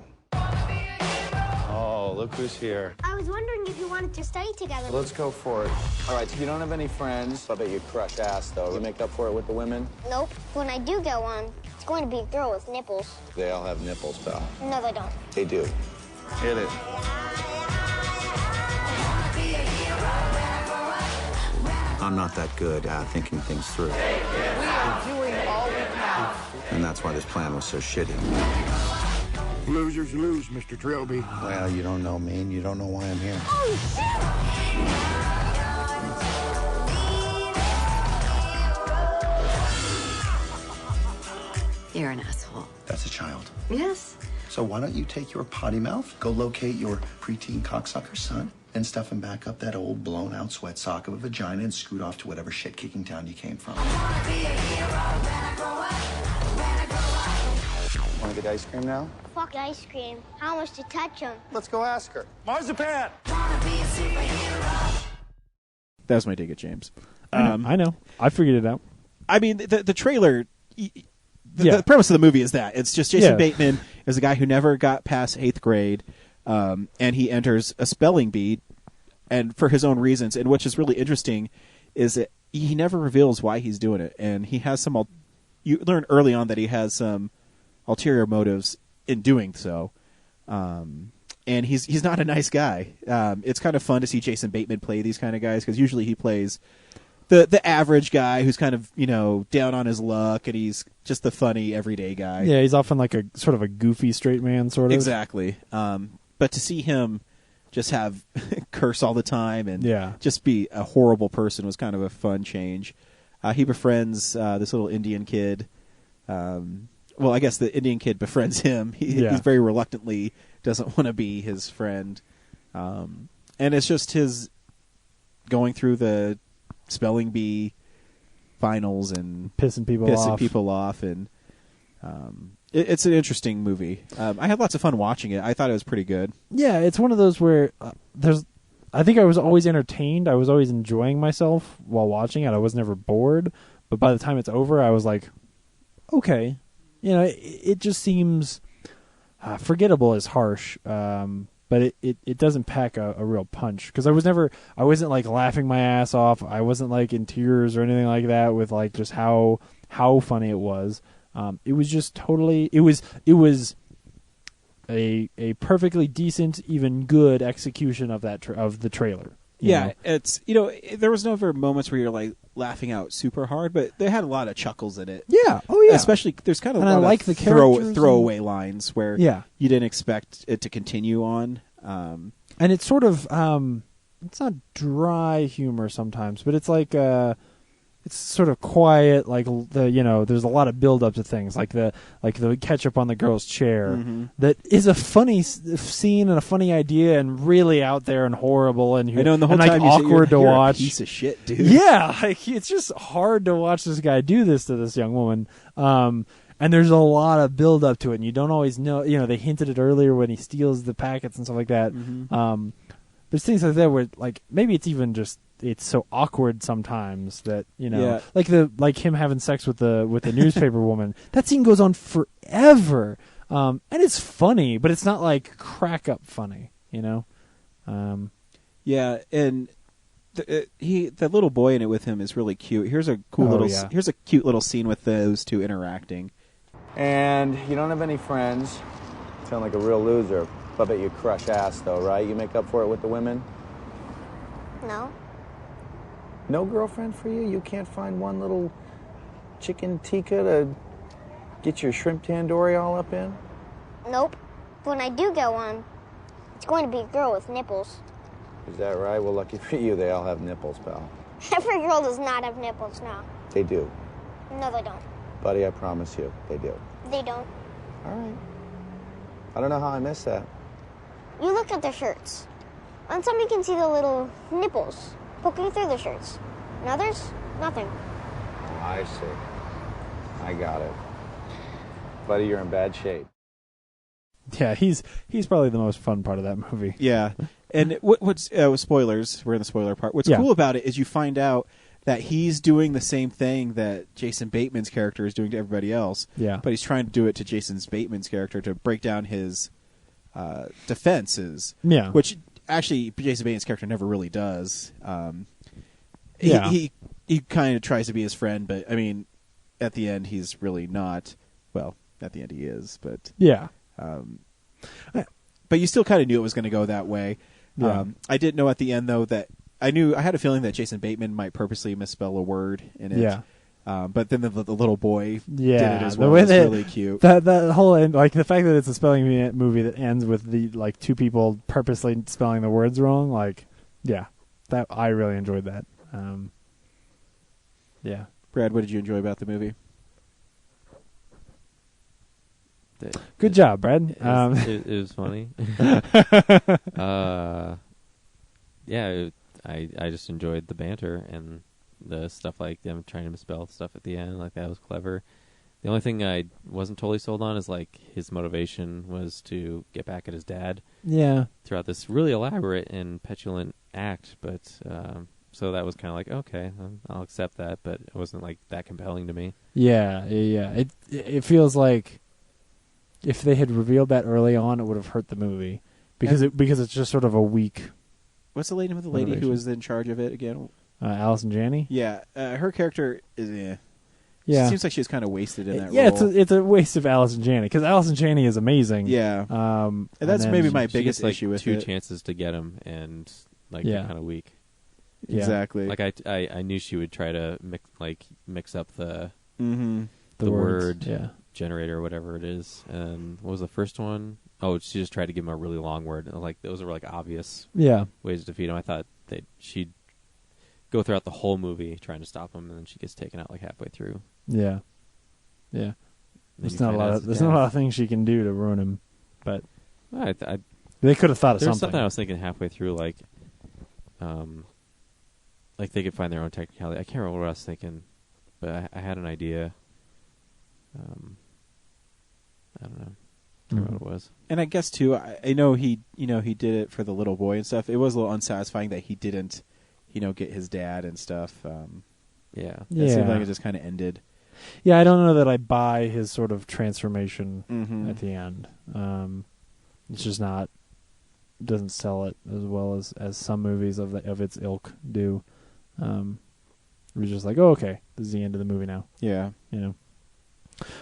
Oh, look who's here. I was wondering if you wanted to study together. Let's go for it. All right, so you don't have any friends. I bet you crush ass, though. You make up for it with the women? Nope. When I do get one, it's going to be a girl with nipples. They all have nipples, pal. No, they don't. They do. Hit it. I'm not that good at thinking things through. We are doing all we can. And that's why this plan was so shitty. Losers lose, Mr. Trilby. Well, you don't know me and you don't know why I'm here. You're an asshole. That's a child. Yes. So why don't you take your potty mouth, go locate your preteen cocksucker son, and stuff him back up that old blown out sweat sock of a vagina and scoot off to whatever shit kicking town you came from. Want to get ice cream now? Fuck ice cream. How much to touch them? Let's go ask her. Marzipan! That was my dig at James. I know. I figured it out. I mean, the trailer, the Yeah. premise of the movie is that. It's just Jason Yeah. Bateman is a guy who never got past 8th grade, and he enters a spelling bee, and for his own reasons. And which is really interesting is that he never reveals why he's doing it. And he has some, you learn early on that he has some ulterior motives in doing so. And he's not a nice guy. It's kind of fun to see Jason Bateman play these kind of guys, because usually he plays the average guy who's kind of, down on his luck, and he's just the funny everyday guy. Yeah, he's often like a sort of a goofy straight man, sort of. Exactly. But to see him just have curse all the time and just be a horrible person was kind of a fun change. He befriends this little Indian kid. Well, I guess the Indian kid befriends him. He's very reluctantly doesn't want to be his friend. And it's just his going through the spelling bee finals and pissing people off. And it's an interesting movie. I had lots of fun watching it. I thought it was pretty good. Yeah, it's one of those where I think I was always entertained. I was always enjoying myself while watching it. I was never bored. But by the time it's over, I was like, okay. It just seems forgettable is harsh, but it doesn't pack a real punch. Because I wasn't like laughing my ass off. I wasn't like in tears or anything like that with like just how funny it was. It was just totally. It was a perfectly decent, even good execution of of the trailer. Yeah, it's there was never moments where you're like laughing out super hard, but they had a lot of chuckles in it. Yeah, oh yeah. Especially there's kind of and a lot I like of the characters throwaway lines where you didn't expect it to continue on. And it's sort of it's not dry humor sometimes, but it's like it's sort of quiet, like there's a lot of build up to things, like the ketchup on the girl's chair. That is a funny scene and a funny idea and really out there and horrible and I know, and the whole time awkward to watch. A piece of shit, dude. Yeah, like it's just hard to watch this guy do this to this young woman. And there's a lot of build up to it, and you don't always know. They hinted it earlier when he steals the packets and stuff like that. There's things like that where, like, maybe it's even just it's so awkward sometimes that like him having sex with the newspaper woman. That scene goes on forever, and it's funny, but it's not like crack up funny, Yeah, and the little boy in it with him is really cute. Here's a cool here's a cute little scene with those two interacting. And you don't have any friends. You sound like a real loser. I bet you crush ass, though, right? You make up for it with the women? No. No girlfriend for you? You can't find one little chicken tikka to get your shrimp tandoori all up in? Nope. When I do get one, it's going to be a girl with nipples. Is that right? Well, lucky for you, they all have nipples, pal. Every girl does not have nipples now. They do. No, they don't. Buddy, I promise you, they do. They don't. All right. I don't know how I missed that. You look at their shirts. On some you can see the little nipples poking through the shirts. And others, nothing. Oh, I see. I got it. Buddy, you're in bad shape. Yeah, he's probably the most fun part of that movie. Yeah, and what's spoilers? We're in the spoiler part. What's cool about it is you find out that he's doing the same thing that Jason Bateman's character is doing to everybody else. Yeah, but he's trying to do it to Jason Bateman's character to break down his defenses. Yeah, which actually Jason Bateman's character never really does. He kind of tries to be his friend, but I mean, at the end he's really not. Well, at the end he is, but yeah. But you still kind of knew it was going to go that way. Yeah. I didn't know at the end though that I had a feeling that Jason Bateman might purposely misspell a word in it. Yeah. But then the little boy did it as the well. way It was really cute. That whole end, like the fact that it's a spelling movie that ends with the like two people purposely spelling the words wrong. Like, yeah, that I really enjoyed that. Yeah. Brad, what did you enjoy about the movie? Good job, Brad. It was funny. I just enjoyed the banter and the stuff like them trying to misspell stuff at the end. Like, that was clever. The only thing I wasn't totally sold on is like his motivation was to get back at his dad. Yeah. Throughout this really elaborate and petulant act, but so that was kind of like, okay, I'll accept that, but it wasn't like that compelling to me. Yeah. It feels like if they had revealed that early on, it would have hurt the movie because it's just sort of a weak. What's the lady with the lady who was in charge of it again? Allison Janney. Yeah, her character is. Yeah, it seems like she's kind of wasted in that yeah, role. it's a waste of Allison Janney because Allison Janney is amazing. Yeah, and that's maybe my biggest issue with two it. chances to get him, and like they're kind of weak. Yeah. Exactly. Like I knew she would try to mix up the the word generator or whatever it is. And what was the first one? Oh, she just tried to give him a really long word. Like those were like obvious ways to defeat him. I thought that she'd go throughout the whole movie trying to stop him, and then she gets taken out like halfway through. Yeah. There's not a lot of things she can do to ruin him, but they could have thought of something. There's something I was thinking halfway through, like they could find their own technicality. I can't remember what I was thinking, but I had an idea. I don't know. I don't know what it was. And I guess too, I know he did it for the little boy and stuff. It was a little unsatisfying that he didn't, get his dad and stuff. It seemed like it just kind of ended. Yeah, I don't know that I buy his sort of transformation at the end. It's just not doesn't sell it as well as some movies of its ilk do. It was just like, oh, okay, this is the end of the movie now. Yeah,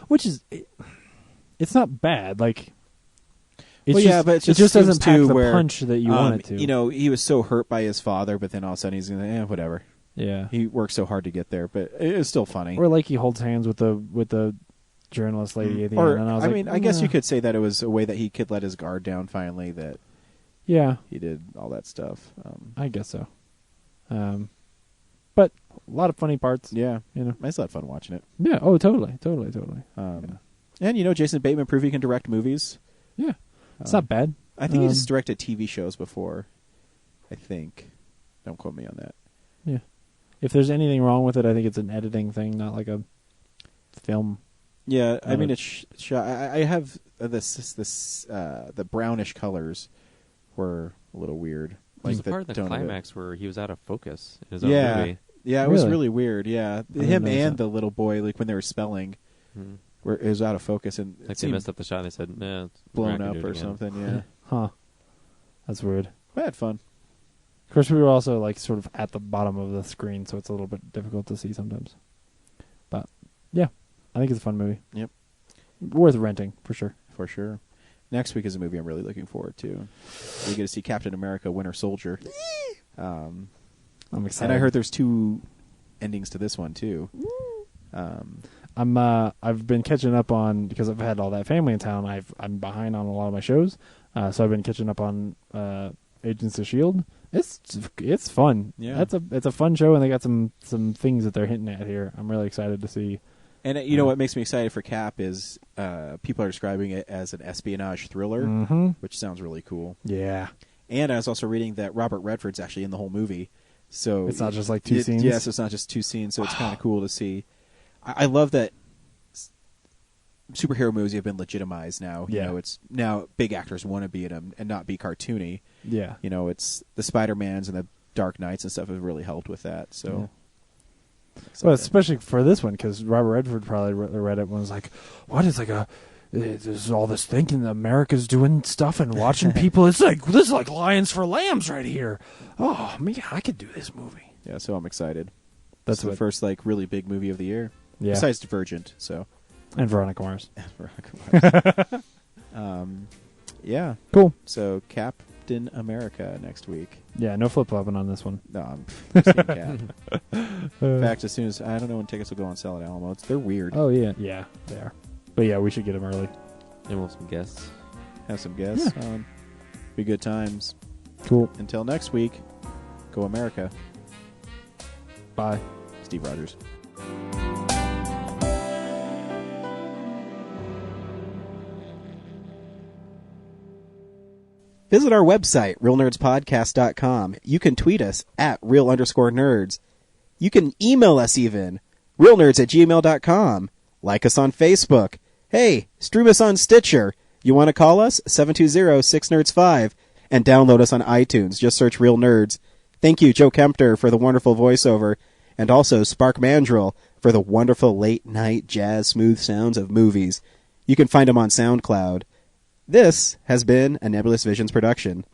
which is it's not bad. Like, but it just doesn't pack the punch that you want it to. He was so hurt by his father, but then all of a sudden he's gonna, whatever. Yeah, he worked so hard to get there, but it's still funny. Or like he holds hands with the journalist lady at the end. And I was I guess you could say that it was a way that he could let his guard down finally. That he did all that stuff. I guess so. but a lot of funny parts. Yeah, you know, I still had fun watching it. Yeah. Oh, totally. And Jason Bateman proved he can direct movies. Yeah, it's not bad. I think he's directed TV shows before. I think. Don't quote me on that. Yeah. If there's anything wrong with it, I think it's an editing thing, not like a film. Yeah, I mean, it's shot. I have the brownish colors were a little weird. There's Like a part in the tone of it. climax where he was out of focus in his own Yeah, movie. yeah, it was really weird. Yeah, didn't him notice and that. the little boy, like when they were spelling, where it was out of focus and it Like they seemed messed up the shot and they said, nah, blown we're not up gonna do it or again. something. Yeah, Huh. That's weird. I had fun. Of course, we were also like sort of at the bottom of the screen, so it's a little bit difficult to see sometimes. But yeah, I think it's a fun movie. Yep, worth renting for sure. For sure. Next week is a movie I'm really looking forward to. We get to see Captain America: Winter Soldier. I'm And excited. I heard there's 2 endings to this one too. I've been catching up on, because I've had all that family in town. I'm behind on a lot of my shows, so I've been catching up on Agents of S.H.I.E.L.D. It's fun. Yeah. it's a fun show, and they got some things that they're hinting at here. I'm really excited to see. And you know what makes me excited for Cap is people are describing it as an espionage thriller, which sounds really cool. Yeah. And I was also reading that Robert Redford's actually in the whole movie, so It's not just like 2 scenes? Yes, it's not just 2 scenes, so it's kind of cool to see. I love that superhero movies have been legitimized now. Yeah. You know, it's now big actors want to be in them and not be cartoony. Yeah. You know, it's the Spider-Mans and the Dark Knights and stuff have really helped with that. So. Well, especially for this one, because Robert Redford probably read it and was like, "What is like a? There's all this thinking America's doing stuff and watching people. This is like Lions for Lambs right here. Oh man, I could do this movie." Yeah, so I'm excited. That's the first like really big movie of the year. Yeah. Besides Divergent, so. And Veronica Mars. Veronica Mars. Yeah. Cool. So Captain America next week. Yeah, no flip flopping on this one. No, I'm seeing Cap. In fact, as soon as I don't know when tickets will go on sale at Alamo. They're weird. Oh yeah, they are. But yeah, we should get them early. And we'll have some guests. Have some guests. Yeah. Be good times. Cool. Until next week, go America. Bye. Steve Rogers. Visit our website, realnerdspodcast.com. You can tweet us at real_nerds. You can email us even, realnerds@gmail.com. Like us on Facebook. Hey, stream us on Stitcher. You want to call us? 720-6nerds5. And download us on iTunes. Just search Real Nerds. Thank you, Joe Kempter, for the wonderful voiceover. And also Spark Mandrill for the wonderful late-night jazz smooth sounds of movies. You can find them on SoundCloud. This has been a Nebulous Visions production.